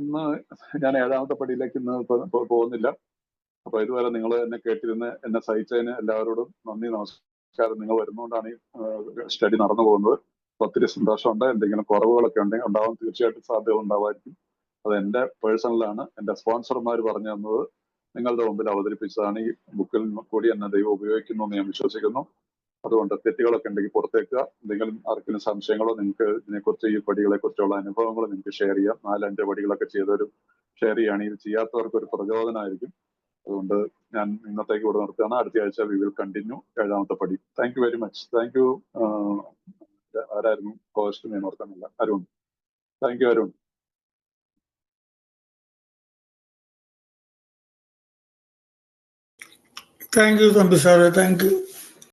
ഇന്ന് ഞാൻ 7ാമത്തെ പടിയിലേക്ക് ഇന്ന് പോകുന്നില്ല. അപ്പൊ ഇതുവരെ നിങ്ങൾ എന്നെ കേട്ടിരുന്ന് എന്നെ സഹിച്ചതിന് എല്ലാവരോടും നന്ദി, നമസ്കാരം. നിങ്ങൾ വരുന്നതുകൊണ്ടാണ് ഈ സ്റ്റഡി നടന്നു പോകുന്നത്. ഒത്തിരി സന്തോഷമുണ്ട്. എന്തെങ്കിലും കുറവുകളൊക്കെ ഉണ്ടാവാൻ തീർച്ചയായിട്ടും സാധ്യത ഉണ്ടാവായിരിക്കും. അത് എന്റെ പേഴ്സണലാണ്. എന്റെ സ്പോൺസർമാർ പറഞ്ഞു തന്നത് നിങ്ങളുടെ മുമ്പിൽ അവതരിപ്പിച്ചതാണ്. ഈ ബുക്കിൽ കൂടി എന്നെ ദൈവം ഉപയോഗിക്കുന്നു എന്ന് ഞാൻ വിശ്വസിക്കുന്നു. അതുകൊണ്ട് തെറ്റുകളൊക്കെ ഉണ്ടെങ്കിൽ പുറത്തേക്കുക. എന്തെങ്കിലും ആർക്കെങ്കിലും സംശയങ്ങളോ, നിങ്ങൾക്ക് ഇതിനെക്കുറിച്ച്, ഈ പടികളെ കുറിച്ചുള്ള അനുഭവങ്ങളോ നിങ്ങൾക്ക് ഷെയർ ചെയ്യാം. 4-5 പടികളൊക്കെ ചെയ്തവരും ഷെയർ ചെയ്യുകയാണ്. ഇത് ചെയ്യാത്തവർക്ക് ഒരു പ്രചോദനമായിരിക്കും. അതുകൊണ്ട് ഞാൻ ഇന്നത്തേക്ക് ഇവിടെ നിർത്തുകയാണ്. അടുത്ത ആഴ്ച വി വിൽ കണ്ടിന്യൂ 7ാമത്തെ പടി. Thank you very much. Thank you. ആരായിരുന്നു കോസ്റ്റ്? ഞാൻ ഓർക്കുന്നില്ല. Arun. Thank you Arun. Thank you, Thambi sir. Thank you.